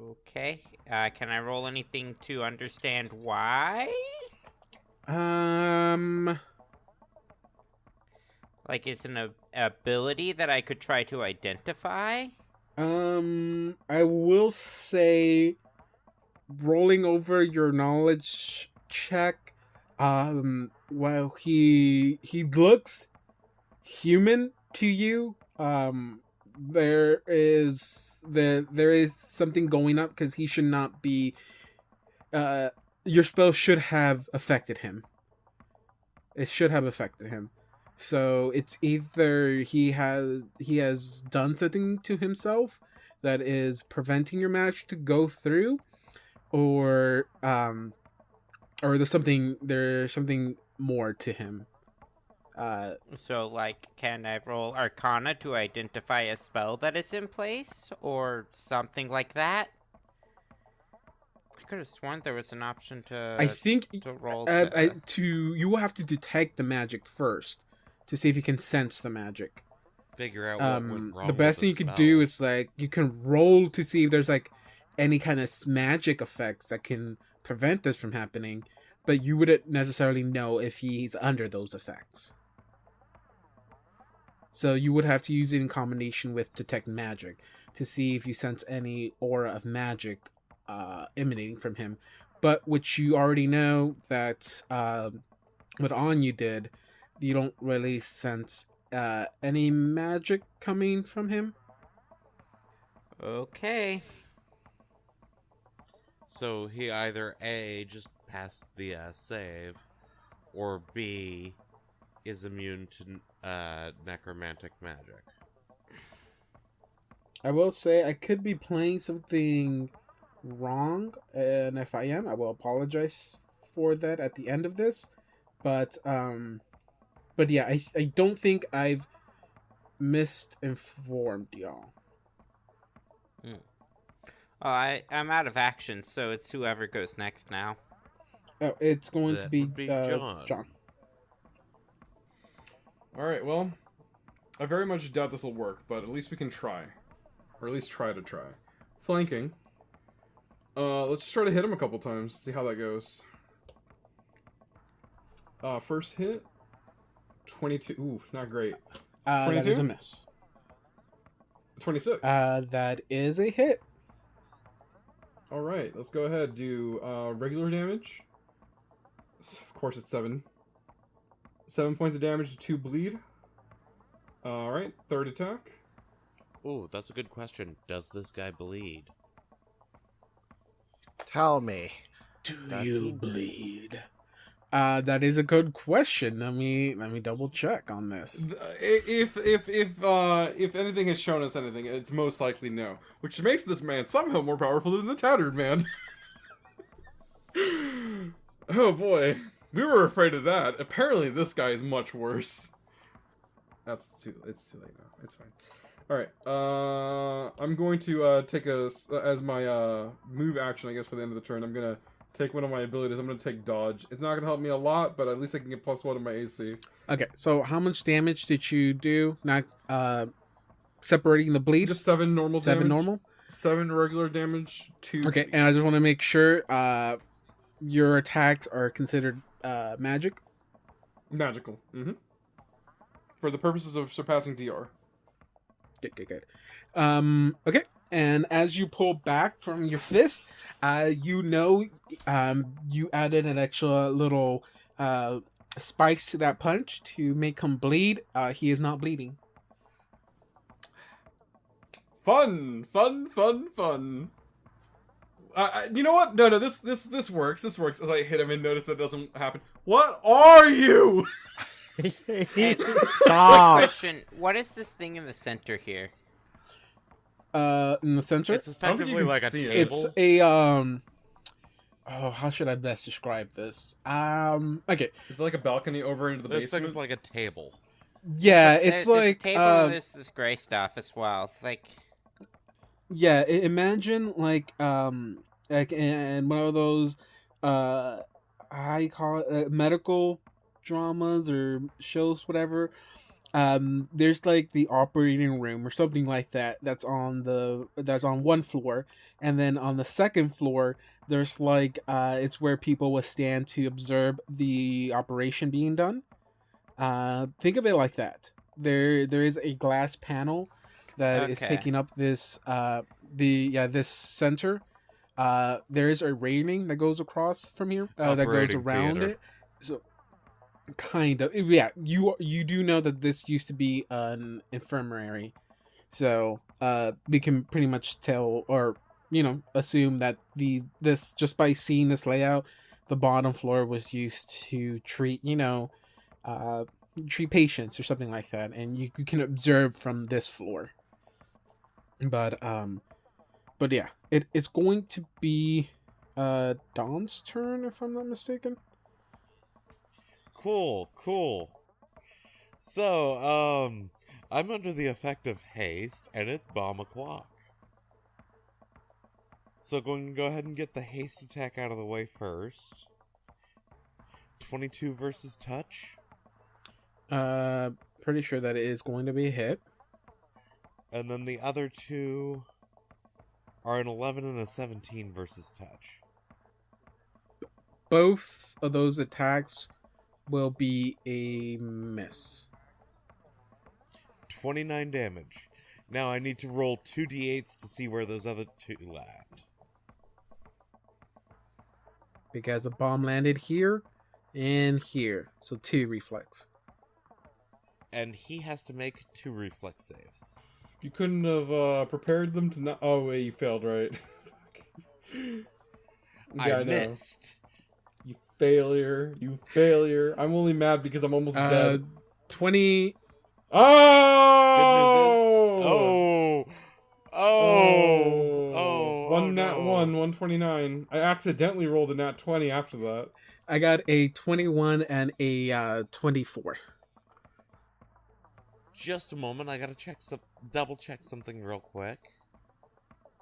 Okay, can I roll anything to understand why? Like, is an ability that I could try to identify? I will say, rolling over your knowledge check, while he looks human to you, there is something going up because he should not be. Your spell should have affected him. It should have affected him. So it's either he has done something to himself that is preventing your magic to go through, or there's something more to him. So, like, can I roll Arcana to identify a spell that is in place? Or something like that? I could have sworn there was an option to... I think to roll you will have to detect the magic first to see if you can sense the magic. Figure out what went wrong. The best thing you could do is like you can roll to see if there's like any kind of magic effects that can prevent this from happening. but you wouldn't necessarily know if he's under those effects. So you would have to use it in combination with detect magic to see if you sense any aura of magic emanating from him. But which you already know that what Anya did, you don't really sense any magic coming from him. Okay. So he either A, just passed the save, or B, is immune to necromantic magic. I will say I could be playing something wrong, and if I am, I will apologize for that at the end of this. But yeah, I don't think I've misinformed y'all. Oh, I'm out of action, so it's whoever goes next now. Oh, it's going That to be, would be John. John. Alright, well, I very much doubt this will work, but at least we can try. Or at least try to try. Flanking. Let's just try to hit him a couple times, see how that goes. First hit. 22. Ooh, not great. That 22? is a miss. 26. That is a hit. Alright, let's go ahead. Do regular damage. Of course, it's 7. 7 points of damage, 2 bleed. Alright, third attack. Ooh, that's a good question. Does this guy bleed? Tell me. Do Does you he bleed? That is a good question. Let me double check on this. If anything has shown us anything, it's most likely no. Which makes this man somehow more powerful than the tattered man. Oh boy. We were afraid of that. Apparently this guy is much worse. It's too late now. It's fine. Alright, I'm going to take as my move action, I guess, for the end of the turn. I'm going to take one of my abilities. I'm going to take dodge. It's not going to help me a lot, but at least I can get +1 of my AC. Okay, so how much damage did you do? Not separating the bleed? Just 7 normal damage. 7 normal? 7 regular damage, 2... Okay, and I just want to make sure your attacks are considered magic. Magical. Mm-hmm. For the purposes of surpassing DR. Good. Okay, and as you pull back from your fist, you added an extra little spice to that punch to make him bleed. He is not bleeding. Fun. You know what? No. This works. This works. As I hit him and notice that doesn't happen. What are you? Stop. Question: what is this thing in the center here? In the center, It's I don't think effectively you can like a see it. table. it's a Oh, how should I best describe this? Okay, Is there like a balcony over into the This basement? thing's like a table. yeah, it's There's like table and there's this gray stuff as well. Like, yeah, imagine like in one of those how you call it, medical dramas or shows, whatever. There's like the operating room or something like that that's on one floor, and then on the second floor there's like it's where people will stand to observe the operation being done. Think of it like that. There is a glass panel that is Okay. taking up this this center. There is a railing that goes across from here that goes Operating around theater. it. So kind of, yeah. You do know that this used to be an infirmary, so we can pretty much tell or assume that this just by seeing this layout, the bottom floor was used to treat treat patients or something like that, and you can observe from this floor. But yeah, it's going to be Dawn's turn if I'm not mistaken. Cool. So, I'm under the effect of haste, and it's bomb o'clock. So going to go ahead and get the haste attack out of the way first. 22 versus touch. Pretty sure that it is going to be a hit. And then the other two are an 11 and a 17 versus touch. both of those attacks will be a miss. 29 damage. Now I need to roll 2d8s to see where those other two land. Because the bomb landed here and here. So 2 reflex. And he has to make 2 reflex saves. You couldn't have prepared them to not. Oh wait, you failed, right? I missed. You failure. You failure. I'm only mad because I'm almost dead. 20. Oh! Oh, nat no. 129. I accidentally rolled a nat 20 after that. I got a 21 and a 24. Just a moment, I gotta double check something real quick.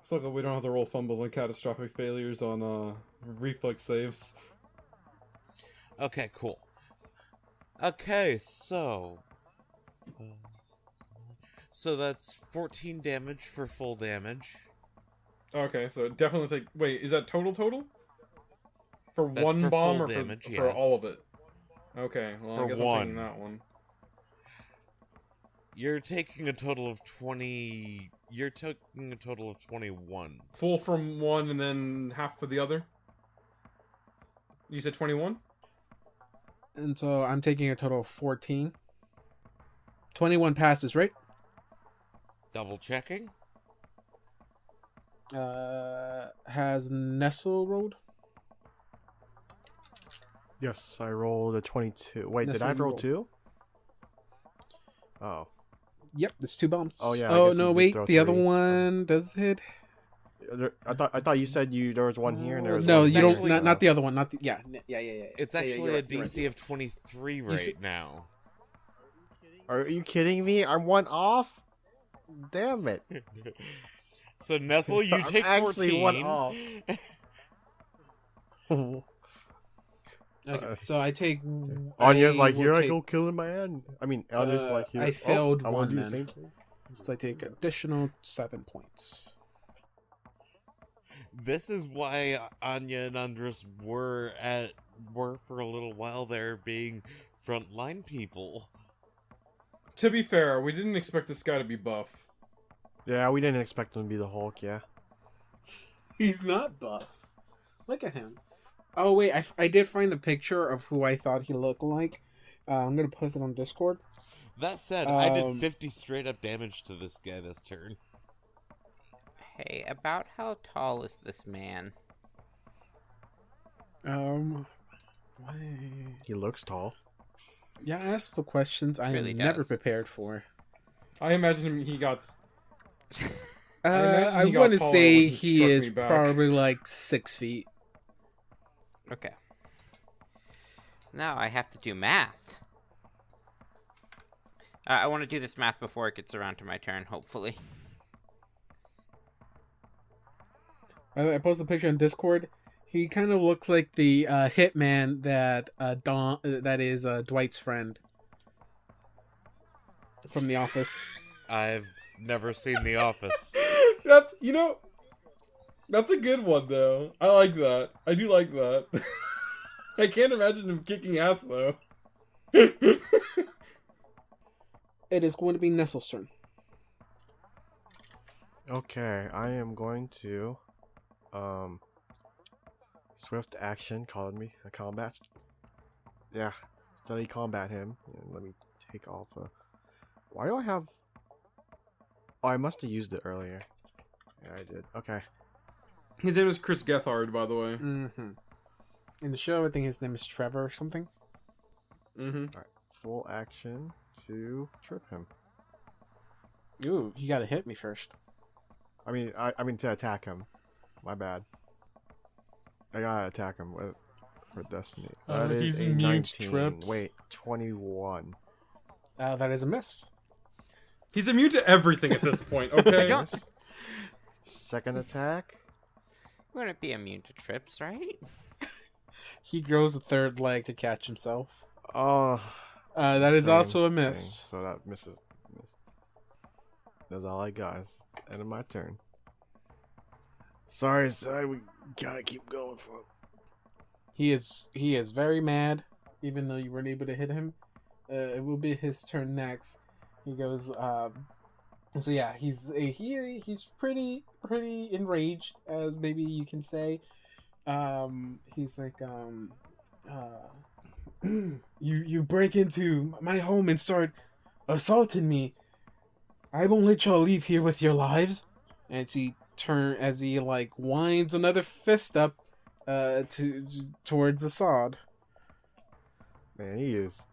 It's like we don't have to roll fumbles and catastrophic failures on reflex saves. Okay, cool. Okay, so that's 14 damage for full damage. Okay, so it definitely take. Wait, is that total? For That's one for bomb full or damage, for yes. all of it? Okay, well, For I guess one. I'm taking that one. You're taking a total of 20. You're taking a total of 21. Full from one and then half for the other? You said 21? And so I'm taking a total of 14. 21 passes, right? Double checking. Has Nestle rolled? Yes, I rolled a 22. Wait, That's did I what you roll rolled. 2? Oh. Yep, there's 2 bombs. Oh, yeah, I Oh guess no, you did wait. throw The other 3. one does hit. I thought you said there was one here and there was No, one you here. don't. actually- Not the other one. Not the. Yeah. It's Yeah, actually you're a right, you're DC right. of 23 You see- right now. Are you kidding me? I'm 1 off? Damn it. So Nestle, you I'm take actually 14. 1 off. Okay, so I take. Anya's like, will here I take- go killing my end. I mean, Anya's like, here. I failed I want one to do the then. same thing. So I take additional 7 points. This is why Anya and Andres were for a little while there being frontline people. To be fair, we didn't expect this guy to be buff. Yeah, we didn't expect him to be the Hulk, yeah. He's not buff. Look at him. Oh wait, I did find the picture of who I thought he looked like. I'm gonna post it on Discord. That said, I did 50 straight up damage to this guy this turn. Hey, about how tall is this man? Why? He looks tall. Yeah, ask the questions I Really am never does. prepared for. I imagine he got. I he got want to taller say when he he struck is me back. probably like 6 feet. Okay. Now I have to do math. I want to do this math before it gets around to my turn, hopefully. I posted a picture on Discord. He kind of looks like the hitman that that is Dwight's friend from The Office. I've never seen The Office. That's that's a good one though. I like that. I do like that. I can't imagine him kicking ass though. It is going to be Nestle's turn. Okay, I am going to swift action combat. Yeah, study combat him. And let me take off why do I have Oh, I must have used it earlier. Yeah, I did. Okay. His name is Chris Gethard, by the way. Mm-hmm. In the show, I think his name is Trevor or something. Mm-hmm. Alright. Full action to trip him. Ooh, you gotta hit me first. I mean to attack him. My bad. I gotta attack him with Destiny. That is he's a immune to 19. trips. Wait, 21. That is a miss. He's immune to everything at this point. Okay. I don't. Second attack. You wouldn't be immune to trips, right? He grows a third leg to catch himself. Oh. That is Same also a thing. miss. So that misses. That's all I got. It's end of my turn. Sorry, side. We gotta keep going for it. He is very mad, even though you weren't able to hit him. It will be his turn next. He goes, so yeah, he's pretty enraged, as maybe you can say. He's like, you break into my home and start assaulting me. I won't let y'all leave here with your lives. As he like winds another fist up, towards Assad. Man, he is.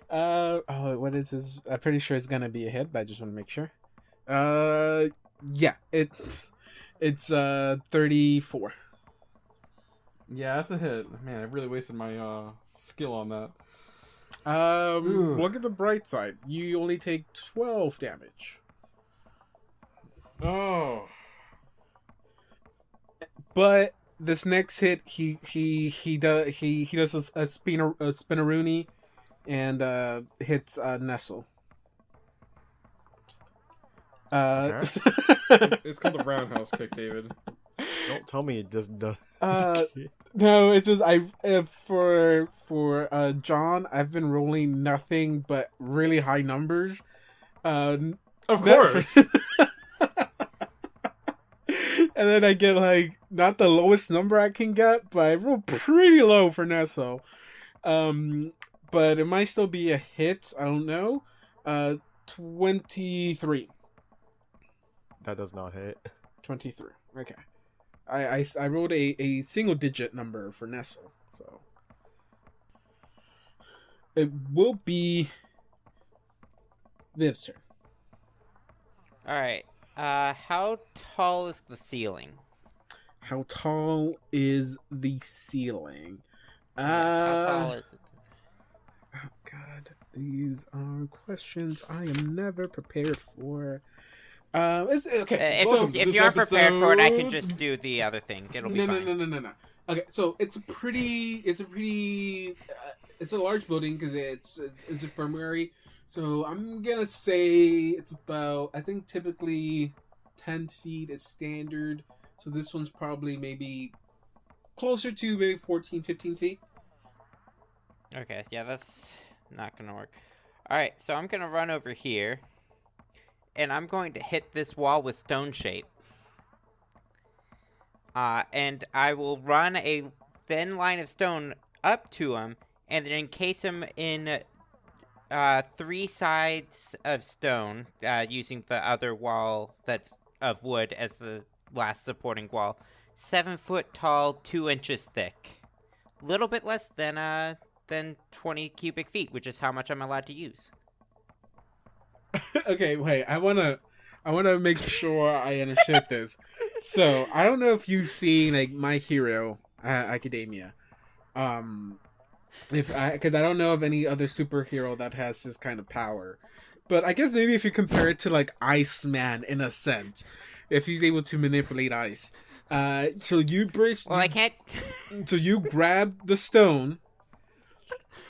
What is his? I'm pretty sure it's gonna be a hit, but I just want to make sure. Yeah, it's 34. Yeah, that's a hit. Man, I really wasted my skill on that. Look at the bright side. You only take 12 damage. Oh. But this next hit, he does a spinneroonie, and hits Nestle. It's called the roundhouse kick, David. Don't tell me it doesn't. No, it's just for John, I've been rolling nothing but really high numbers. Of course. And then I get like not the lowest number I can get, but I roll pretty low for Nesso. But it might still be a hit. I don't know. 23. That does not hit. 23. Okay. I rolled a single digit number for Nestle, so it will be Viv's turn. Alright. How tall is the ceiling? How tall is the ceiling? How tall is it? Oh God, these are questions I am never prepared for. Okay. If you aren't prepared for it, I can just do the other thing. It'll be fine. No. Okay, so it's a large building because it's infirmary. So I'm gonna say it's about, I think typically 10 feet is standard. So this one's probably maybe closer to maybe 14, 15 feet. Okay, yeah, that's not gonna work. Alright, so I'm gonna run over here. And I'm going to hit this wall with stone shape. And I will run a thin line of stone up to him, and then encase him in 3 sides of stone, using the other wall that's of wood as the last supporting wall. 7 foot tall, 2 inches thick. A little bit less than 20 cubic feet, which is how much I'm allowed to use. Okay, wait. I wanna make sure I understood this. So I don't know if you've seen like My Hero Academia, because I don't know of any other superhero that has this kind of power. But I guess maybe if you compare it to like Iceman in a sense, if he's able to manipulate ice, so you brace. Well, I can't. So you grab the stone.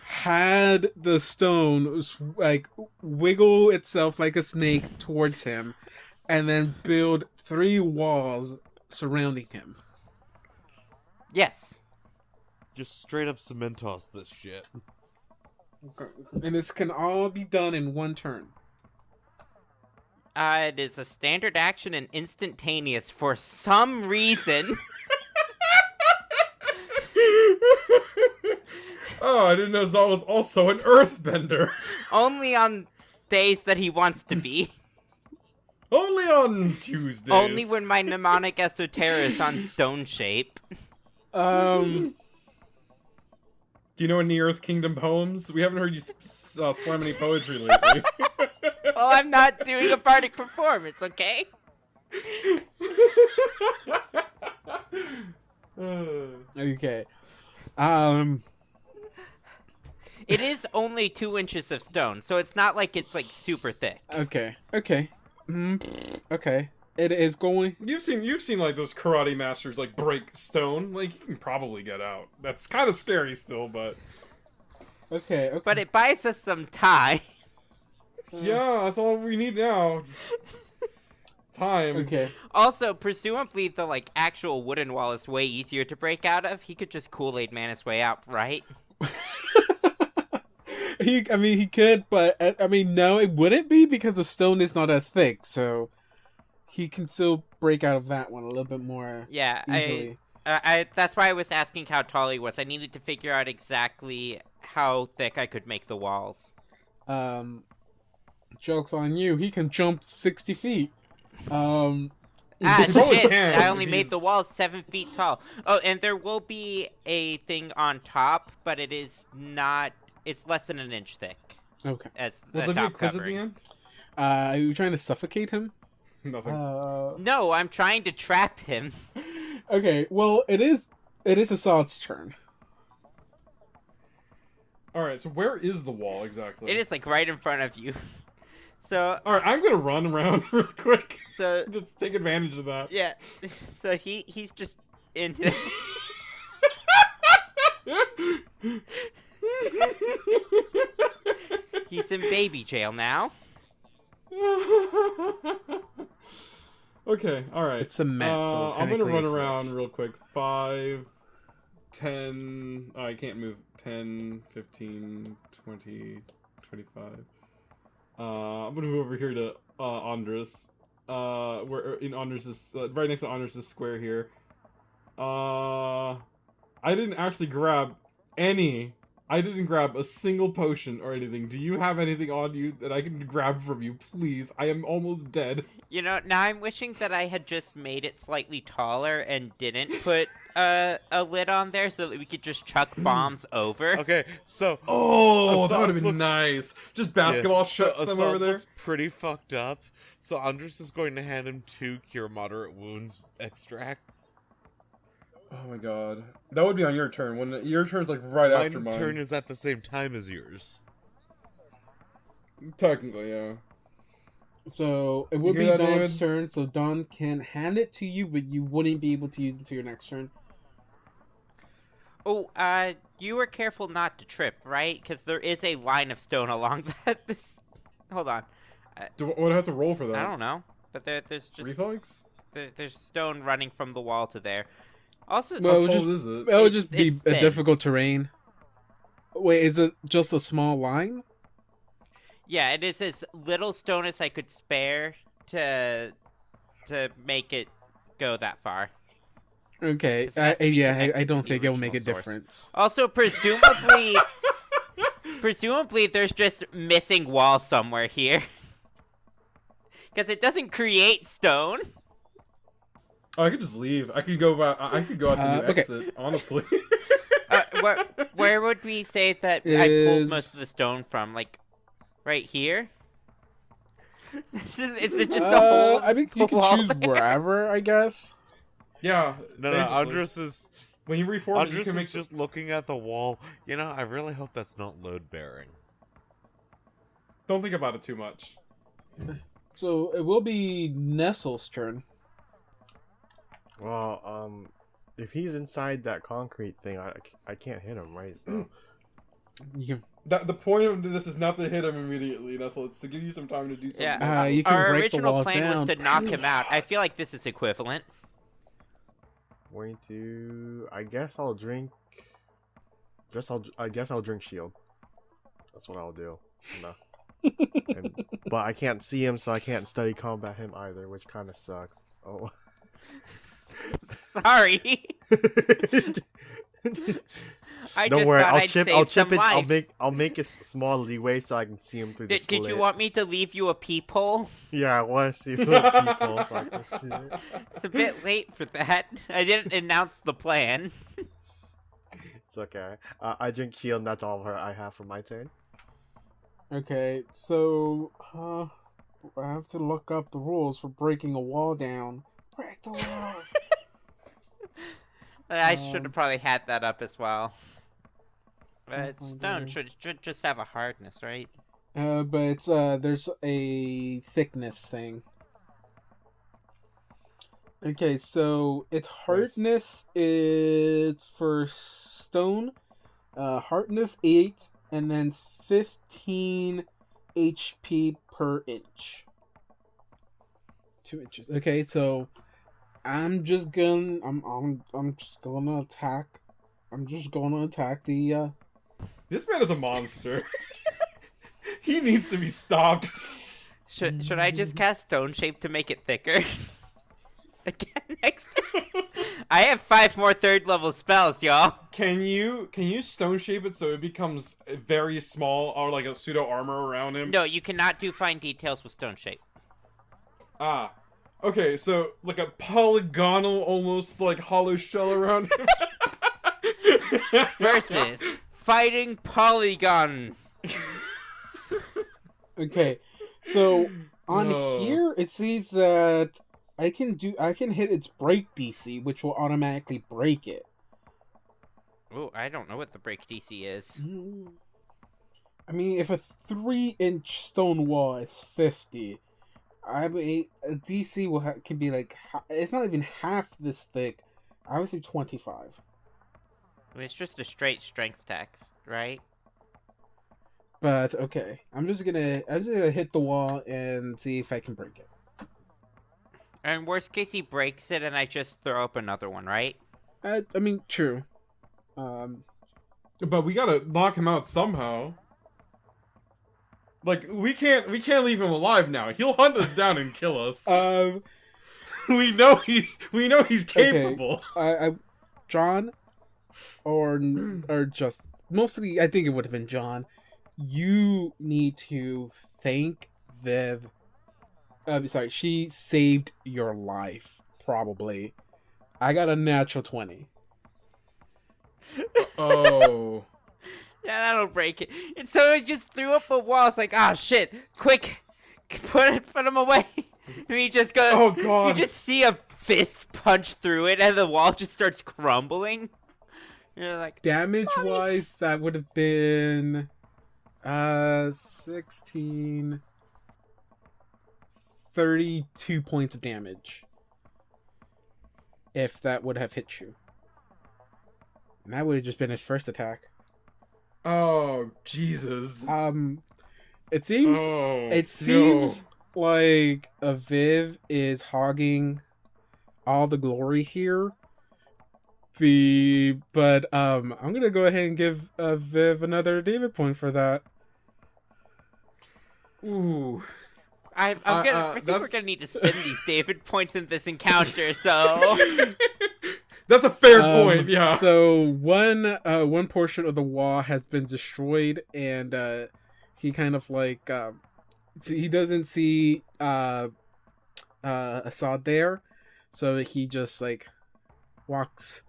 Had the stone like wiggle itself like a snake towards him, and then build 3 walls surrounding him. Yes. Just straight up cement toss this shit. And this can all be done in 1 turn. It is a standard action and instantaneous for some reason. Oh, I didn't know Zal was also an earthbender. Only on days that he wants to be. Only on Tuesdays. Only when my mnemonic esoteric is on stone shape. Um. Do you know any Earth Kingdom poems? We haven't heard you slam any poetry lately. Well, I'm not doing a bardic performance, okay? Okay. It is only 2 inches of stone, so it's not like it's like super thick. Okay. Okay. Okay. It is going. You've seen like those karate masters like break stone. Like you can probably get out. That's kind of scary still, but Okay. Okay. But it buys us some time. yeah, that's all we need now. Just time. Okay. Also, presumably the like actual wooden wall is way easier to break out of. He could just Kool-Aid Man his way out, right? He could, but I mean, no, it wouldn't be because the stone is not as thick, so he can still break out of that one a little bit more Yeah, easily. I that's why I was asking how tall he was. I needed to figure out exactly how thick I could make the walls. Joke's on you. He can jump 60 feet. Ah, probably shit! can I if only made he's- the walls 7 feet tall. Oh, and there will be a thing on top, but it is not. It's less than an inch thick Okay. as Will the there be a top quiz covering. at the end? Are you trying to suffocate him? Nothing. No, I'm trying to trap him. Okay, well, it is Assad's turn. Alright, so where is the wall exactly? It is like right in front of you. So, Alright, I'm gonna run around real quick. so Just take advantage of that. yeah. So he's just in here. He's in baby jail now. Okay, alright. It's cement, so I'm gonna technically run it's around less. real quick. 5, 10, oh, I can't move. 10, 15, 20, 25. I'm gonna move over here to Andres. Where in Andres' right next to Andres' square here. I didn't actually grab any. I didn't grab a single potion or anything. Do you have anything on you that I can grab from you, please? I am almost dead. You know, now I'm wishing that I had just made it slightly taller and didn't put a lid on there so that we could just chuck bombs over. Okay, so Oh, that Assad would have been looks- nice. Just basketball yeah, shot so them Assad over there. looks pretty fucked up. So Andres is going to hand him 2 cure moderate wounds extracts. Oh my god, that would be on your turn. When your turn's like right after My mine. turn is at the same time as yours. Technically, yeah. So it would You be hear that, Dawn's David? turn, so Dawn can hand it to you, but you wouldn't be able to use it until your next turn. Oh, you were careful not to trip, right? Because there is a line of stone along that. Hold on. Do I have to roll for that? I don't know, but there's just Reflex? there's stone running from the wall to there. Also, Well, How it would tall just- is it? It would It's- just be it's a thin. difficult terrain. Wait, is it just a small line? yeah, it is as little stone as I could spare to make it go that far. Okay, This has to be yeah, connected I to don't the think it will make a original source. difference. Also, presumably there's just missing wall somewhere here. Because it doesn't create stone. Oh, I could just leave. I could go out. I could go out the new Okay. exit. Honestly. Where would we say that I pulled most of the stone from? Like, right here? Is it just a whole I mean, you can wall choose there? wherever, I guess. Yeah. No, basically. Andres is When you reform it, you Andres can make is just looking at the wall. You know, I really hope that's not load bearing. Don't think about it too much. So it will be Nestle's turn. Well, if he's inside that concrete thing, I can't hit him, right? So You can, The point of this is not to hit him immediately, Nestle. It's to give you some time to do something. Yeah. you can Our break the original walls plan down. was to knock him out. I feel like this is equivalent. going to. I guess I'll drink. I guess I'll drink shield. That's what I'll do. No. But I can't see him, so I can't study combat him either, which kind of sucks. Oh. Sorry. I Don't just worry, thought I'll I'd chip. save I'll chip some it. lives. I'll make a small leeway so I can see him through the Did slit. you want me to leave you a peephole? Yeah, I want to see the people. So I can see it. It's a bit late for that. I didn't announce the plan. It's okay. I drink shield, and that's all I have for my turn. Okay, so I have to look up the rules for breaking a wall down. Break the walls. I should have probably had that up as well. Oh, Stone should just have a hardness, right? But it's there's a thickness thing. Okay, so its hardness is for stone, hardness 8, and then 15 HP per inch. 2 inches. Okay, so I'm just gonna I'm just gonna attack. I'm just gonna attack the. This man is a monster. He needs to be stopped. Should I just cast Stone Shape to make it thicker? Again, next time. I have 5 more 3rd level spells, y'all. Can you stone shape it so it becomes very small or like a pseudo armor around him? No, you cannot do fine details with Stone Shape. Ah. Okay, so like a polygonal, almost like hollow shell around him. Versus Fighting Polygon. Okay, so on No. here it says that I can hit its break DC, which will automatically break it. Oh, I don't know what the break DC is. I mean, if a 3-inch stone wall is 50, I mean a DC can be like it's not even half this thick. I would say 25. I mean, it's just a straight strength text, right? But okay, I'm just gonna hit the wall and see if I can break it. And worst case, he breaks it, and I just throw up another one, right? I mean, true. But we gotta knock him out somehow. Like we can't leave him alive now. He'll hunt us down and kill us. we know he's capable. Okay. John, or just mostly, I think it would have been John. You need to thank Viv. Sorry, she saved your life. Probably. I got a natural 20. Oh. Yeah, that'll break it. And so I just threw up a wall. It's like, ah, shit! Quick, put him away. And he just goes. Oh god. You just see a fist punch through it, and the wall just starts crumbling. You're like, Damage-wise, that would have been 16, 32 points of damage. If that would have hit you. And that would have just been his first attack. Oh Jesus. It seems Oh, like a Viv is hogging all the glory here. But I'm gonna go ahead and give Viv another David point for that. Ooh. I think we're gonna need to spend these David points in this encounter. So That's a fair point. Yeah. So one portion of the wall has been destroyed, and he kind of like he doesn't see Assad there, so he just like walks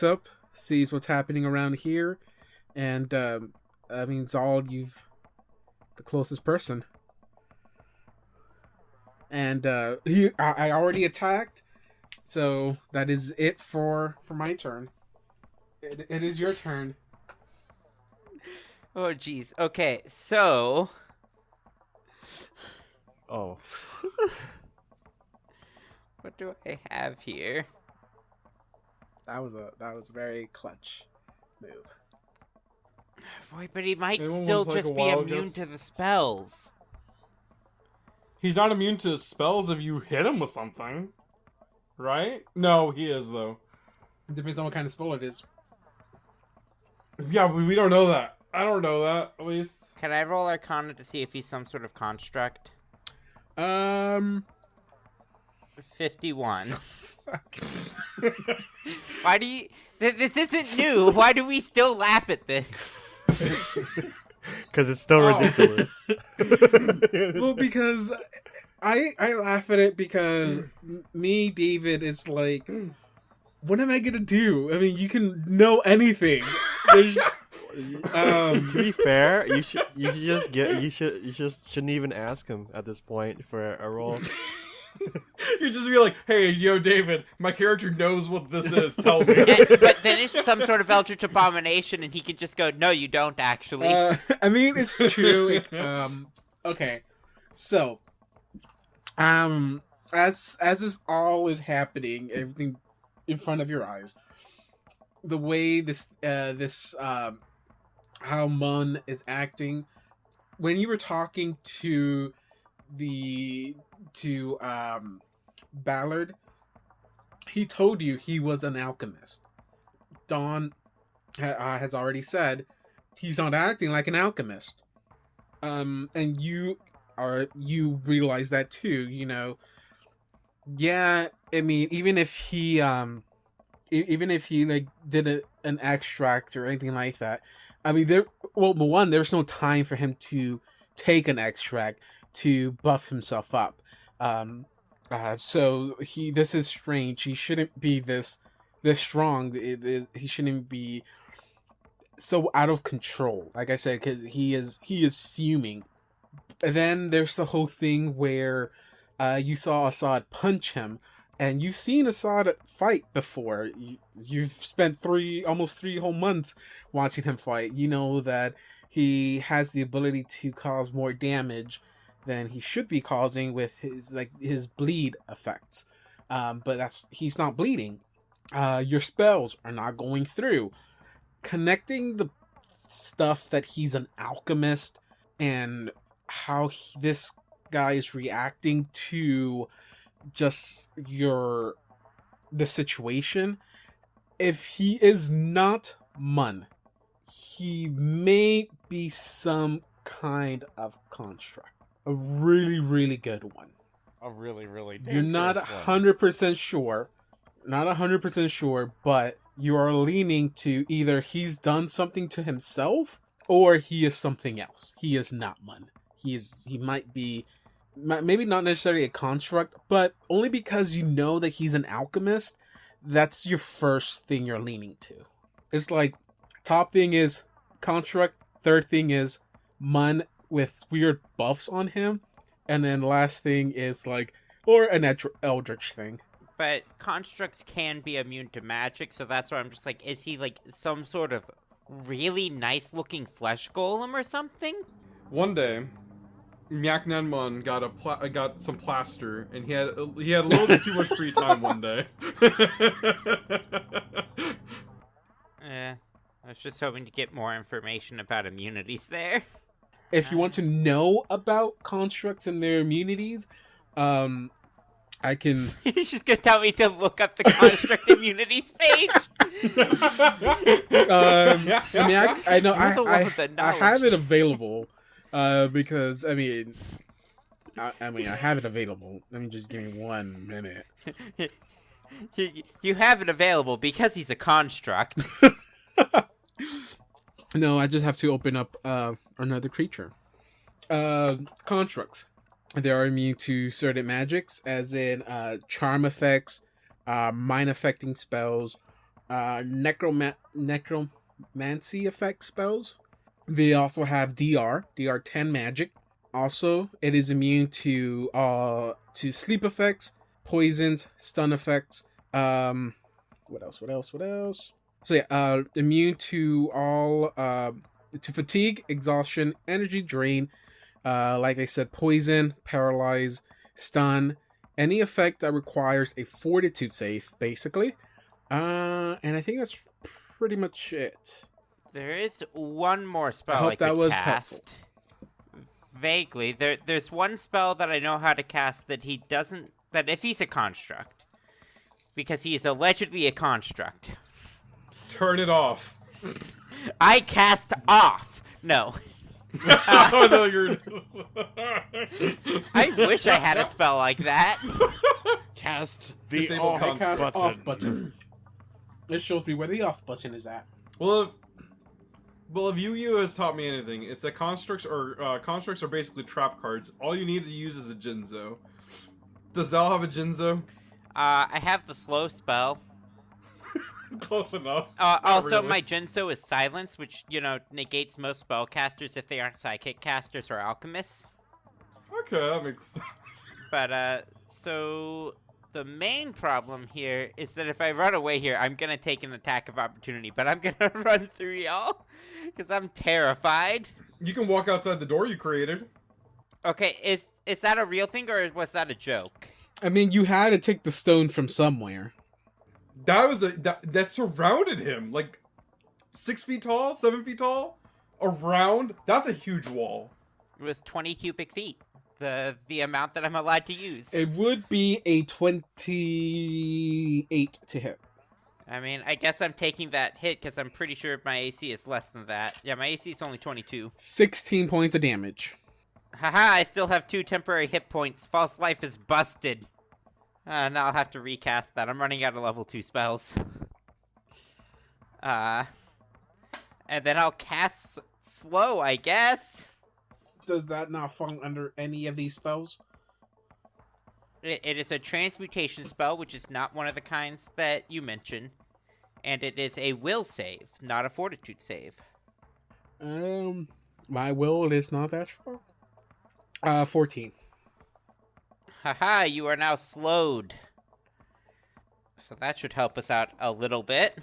up, sees what's happening around here, and I mean, Zald, you've the closest person, and I already attacked, so that is it for my turn. It is your turn. oh jeez. Okay, so Oh. what do I have here? That was a very clutch move. Boy, but he might Anyone still with, like, just a be wild immune guess? to the spells. He's not immune to spells if you hit him with something. Right? No, he is though. It depends on what kind of spell it is. Yeah, we don't know that. I don't know that, at least. Can I roll Arcana to see if he's some sort of construct? 51. Why do you... This isn't new. Why do we still laugh at this? Because it's still Oh. ridiculous. Well, because I laugh at it because me, David, is like, what am I gonna do? I mean, you can know anything. There's, To be fair, you shouldn't even ask him at this point for a roll. You just be like, hey, yo, David, my character knows what this is. Tell me. But then it's some sort of Eldritch Abomination, and he can just go, no, you don't, actually. I mean, it's true. Okay, so, as this all is happening, everything in front of your eyes, the way how Mun is acting, when you were talking to Ballard, he told you he was an alchemist. Dawn has already said he's not acting like an alchemist. And you realize that too, you know. Yeah, I mean, even if he like did an extract or anything like that, I mean, there's no time for him to take an extract to buff himself up. So this is strange. He shouldn't be this strong. He shouldn't be so out of control. Like I said, because he is fuming. And then there's the whole thing where you saw Assad punch him, and you've seen Assad fight before. You've spent almost 3 whole months watching him fight. You know that he has the ability to cause more damage than he should be causing with his bleed effects. But he's not bleeding. Your spells are not going through. Connecting the stuff that he's an alchemist and how this guy is reacting to just the situation. If he is not Mun, he may be some kind of construct. A really, really good one. A really, really dangerous You're not one. 100% sure. Not 100% sure, but you are leaning to either he's done something to himself or he is something else. He is not Mun. He might be maybe not necessarily a construct, but only because you know that he's an alchemist, that's your first thing you're leaning to. It's like, top thing is construct, third thing is Mun with weird buffs on him, and then last thing is like, or an eldritch thing. But constructs can be immune to magic, so that's why I'm just like, is he like some sort of really nice looking flesh golem or something? One day, Miacknian got some plaster, and he had a little bit too much free time one day. I was just hoping to get more information about immunities there. If you want to know about constructs and their immunities, I can. You're just gonna tell me to look up the construct immunities page? I mean, I know You're the one with the I have knowledge. it available, because I mean, I have it available. Let me just give me 1 minute. You have it available because he's a construct. No, I just have to open up another creature. Constructs. They are immune to certain magics, as in charm effects, mind affecting spells, necromancy effect spells. They also have DR10 magic. Also, it is immune to sleep effects, poisons, stun effects. What else? So yeah, immune to all to fatigue, exhaustion, energy drain. Like I said, poison, paralyze, stun, any effect that requires a fortitude save, basically. And I think that's pretty much it. There is one more spell I hope I that could was cast. helpful. Vaguely, there's one spell that I know how to cast that he doesn't. That if he's a construct, because he is allegedly a construct, Turn it off. I cast off. No. Oh, no, you're... I wish I had a spell like that. Cast the Disable off cons- button. Off button. It shows me where the off button is at. Well, if Yu-Gi-Oh has taught me anything, it's that constructs are basically trap cards. All you need to use is a Jinzo. Does Zal have a Jinzo? I have the slow spell. Close enough. Also, really. my Jinso is silence, which, negates most spellcasters if they aren't psychic casters or alchemists. Okay, that makes sense. But, so the main problem here is that if I run away here, I'm gonna take an attack of opportunity, but I'm gonna run through y'all, because I'm terrified. You can walk outside the door you created. Okay, is that a real thing, or was that a joke? I mean, you had to take the stone from somewhere. That was that surrounded him, like 6 feet tall, 7 feet tall, around. That's a huge wall. It was 20 cubic feet. the amount that I'm allowed to use. It would be a 28 to hit. I mean, I guess I'm taking that hit because I'm pretty sure my AC is less than that. Yeah, my AC is only 22. 16 points of damage. Haha, I still have 2 temporary hit points. False life is busted. Now I'll have to recast that. I'm running out of level 2 spells. And then I'll cast slow, I guess. Does that not fall under any of these spells? It is a transmutation spell, which is not one of the kinds that you mentioned. And it is a will save, not a fortitude save. My will is not that strong. 14. Haha, you are now slowed. So that should help us out a little bit.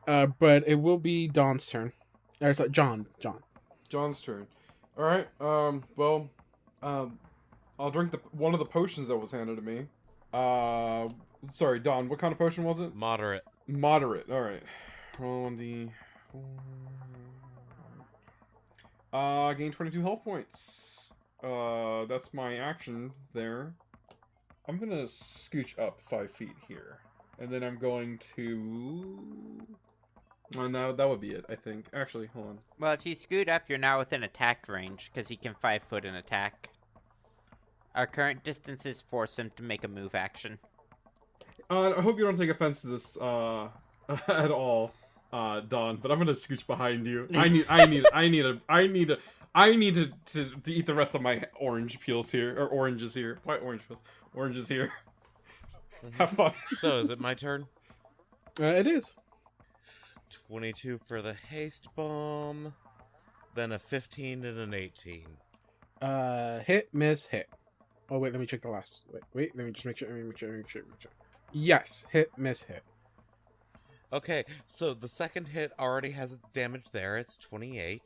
But it will be Dawn's turn. Or sorry, John. John's turn. All right. I'll drink one of the potions that was handed to me. Sorry, Don. What kind of potion was it? Moderate. Moderate. All right. Roll on the. Gain 22 health points. That's my action there. I'm gonna scooch up 5 feet here, and then I'm going to. Oh, no, that would be it, I think. Actually, hold on. Well, if you scoot up, you're now within attack range, because he can 5 foot and attack. Our current distances force him to make a move action. I hope you don't take offense to this at all, Don. But I'm gonna scooch behind you. I need to eat the rest of my orange peels here, or oranges here. Why orange peels? Oranges here. Have fun. So, is it my turn? It is. 22 for the haste bomb, then a 15 and an 18. Hit, miss, hit. Oh wait, let me check the last. Wait, let me just make sure. Make sure. Yes, hit, miss, hit. Okay, so the second hit already has its damage there. It's 28.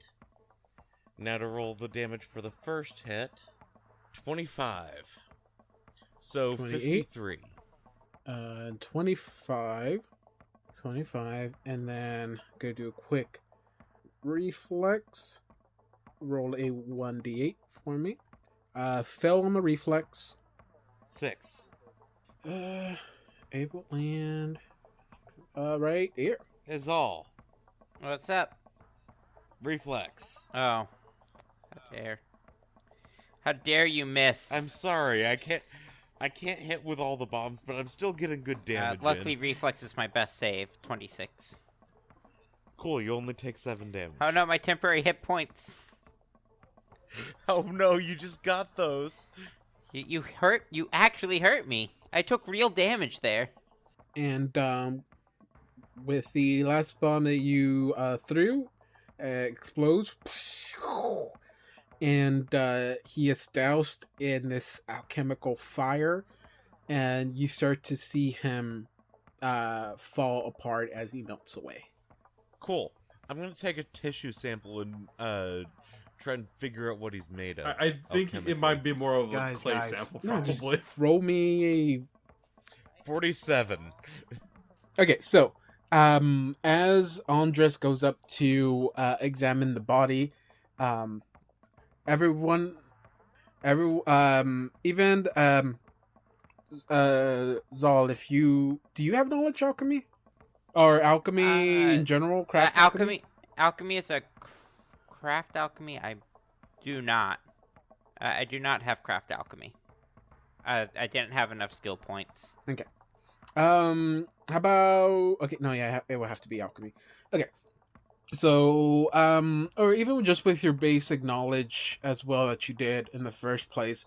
Now to roll the damage for the first hit, 25. So 28. 53. 25, and then go do a quick reflex. Roll a 1d8 for me. Fell on the reflex. 6. Able land. Right here. Is all. What's up? Reflex. Oh. How dare you miss? I'm sorry, I can't hit with all the bombs, but I'm still getting good damage luckily, in. reflex is my best save, 26. Cool, you only take 7 damage. Oh no, my temporary hit points. Oh no, you just got those. You actually hurt me. I took real damage there. And with the last bomb that you threw, explodes, and he is doused in this alchemical fire, and you start to see him fall apart as he melts away. Cool. I'm gonna take a tissue sample and try and figure out what he's made of. I think it might be more of a Guys, clay guys. sample, No, just probably. roll me a 47. Okay, so as Andres goes up to examine the body, even Zal, if do you have knowledge alchemy or alchemy in general? Craft alchemy is a craft alchemy. I do not. I do not have craft alchemy. I didn't have enough skill points. Okay. How about it will have to be alchemy. Okay. So, or even just with your basic knowledge as well that you did in the first place.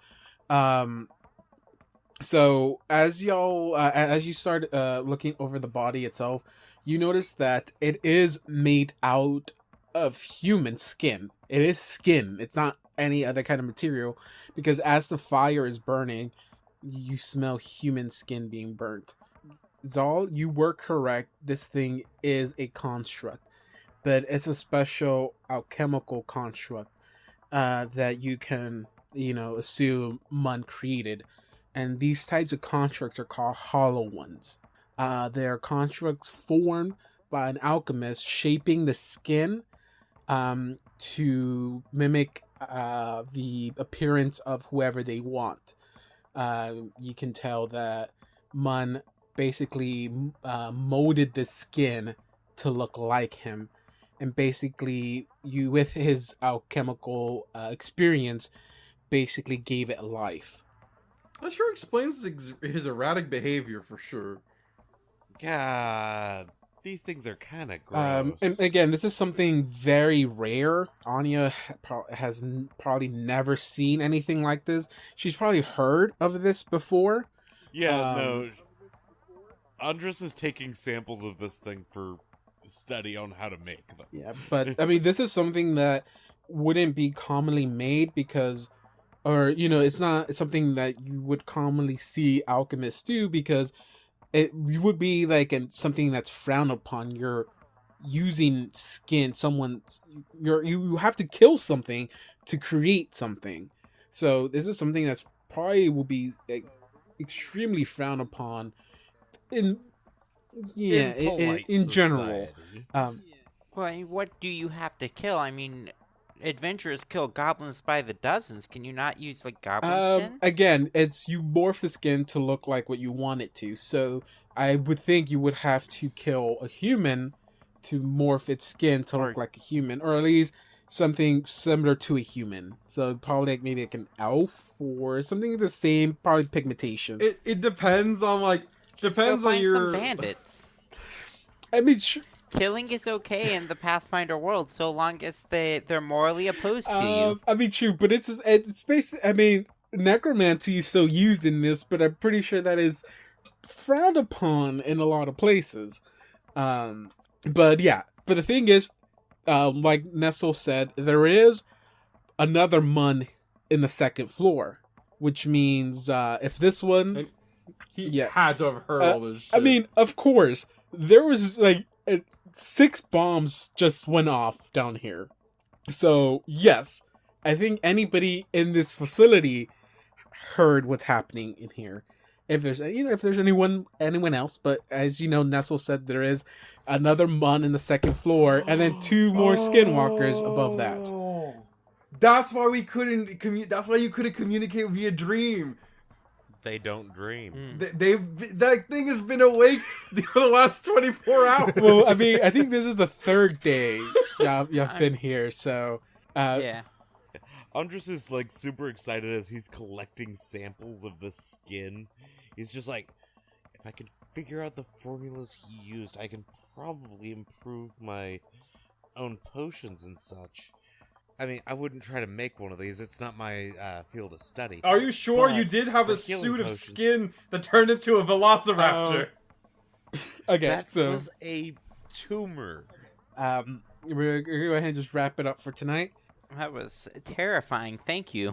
So as you start looking over the body itself, you notice that it is made out of human skin. It is skin. It's not any other kind of material, because as the fire is burning, you smell human skin being burnt. Zal, you were correct. This thing is a construct, but it's a special alchemical construct that you can, assume Mun created. And these types of constructs are called hollow ones. They are constructs formed by an alchemist shaping the skin to mimic the appearance of whoever they want. You can tell that Mun basically molded the skin to look like him, and basically you, with his alchemical experience, basically gave it life. That sure explains his erratic behavior for sure. God, these things are kind of gross. And again, this is something very rare. Anya has probably never seen anything like this. She's probably heard of this before. Yeah, no. Andres is taking samples of this thing for study on how to make them. Yeah, but I mean, this is something that wouldn't be commonly made because, or it's not something that you would commonly see alchemists do because it would be like something that's frowned upon. You're using skin. You have to kill something to create something. So this is something that's probably will be extremely frowned upon in general. Well, I mean, what do you have to kill? I mean, adventurers kill goblins by the dozens. Can you not use like goblin skin? Again, it's you morph the skin to look like what you want it to. So I would think you would have to kill a human to morph its skin to look like a human, or at least something similar to a human. So probably maybe like an elf or something the same, probably pigmentation. It depends on Depends on your some bandits. I mean, killing is okay in the Pathfinder world so long as they're morally opposed to you. I mean, true, but it's basically. I mean, necromancy is still used in this, but I'm pretty sure that is frowned upon in a lot of places. But yeah, but the thing is, like Nestle said, there is another Mun in the second floor, which means if this one. He had to have heard all this shit. I mean, of course, there was 6 bombs just went off down here. So, yes, I think anybody in this facility heard what's happening in here. If there's anyone else, but as you know, Nestle said there is another Mun in the second floor, and then 2 more skinwalkers above that. That's why we couldn't That's why you couldn't communicate via dream. They don't dream. That thing has been awake for the last 24 hours. Well, I mean, I think this is the 3rd day you've been here, so yeah. Andres is super excited as he's collecting samples of the skin. He's just like, if I can figure out the formulas he used, I can probably improve my own potions and such. I mean, I wouldn't try to make one of these. It's not my field of study. Are you sure you did have a suit of skin that turned into a velociraptor? Okay, that was a tumor. We're gonna go ahead and just wrap it up for tonight. That was terrifying. Thank you,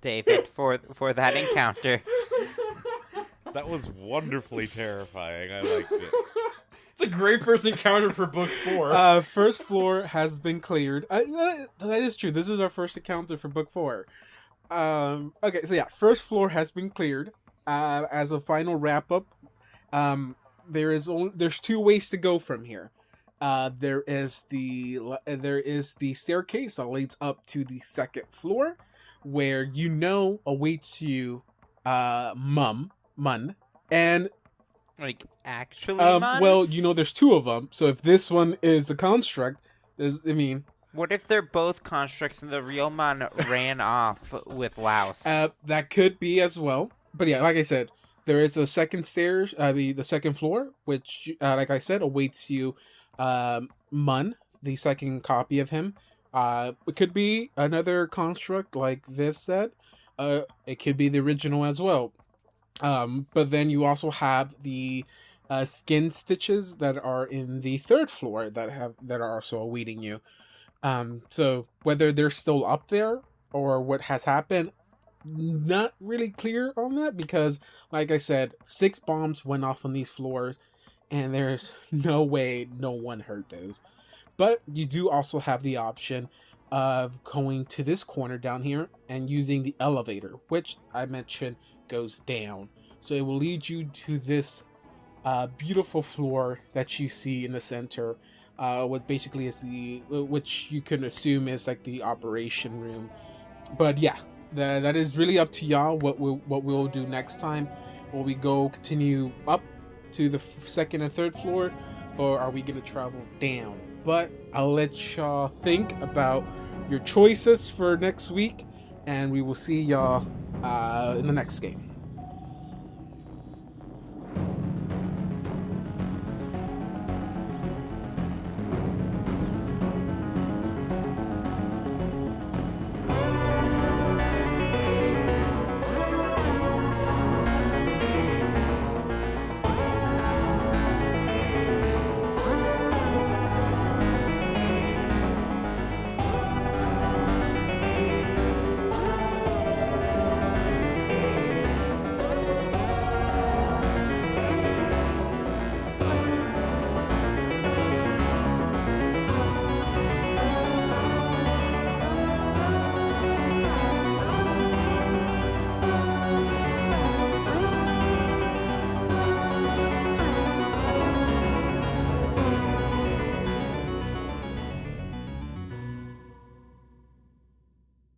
David, for that encounter. That was wonderfully terrifying. I liked it. It's a great first encounter for book 4. First floor has been cleared. That is true. This is our first encounter for book 4. Okay, so yeah, first floor has been cleared. As a final wrap up, there's 2 ways to go from here. There is the staircase that leads up to the second floor, where awaits you, Mun, and. Actually, Mun? Well, there's 2 of them. So if this one is a construct, what if they're both constructs and the real Mun ran off with Laos? That could be as well. But yeah, like I said, there is a second stairs. The second floor, which, like I said, awaits you, Mun, the second copy of him. It could be another construct like this set. It could be the original as well. But then you also have the skin stitches that are in the 3rd floor that are also awaiting you. So whether they're still up there or what has happened, not really clear on that, because like I said, 6 bombs went off on these floors and there's no way no one heard those. But you do also have the option of going to this corner down here and using the elevator, which I mentioned goes down. So it will lead you to this beautiful floor that you see in the center. what basically is which you can assume is like the operation room. But yeah, that is really up to y'all what we'll do next time. Will we continue up to the second and third floor, or are we gonna travel down? But I'll let y'all think about your choices for next week, and we will see y'all in the next game.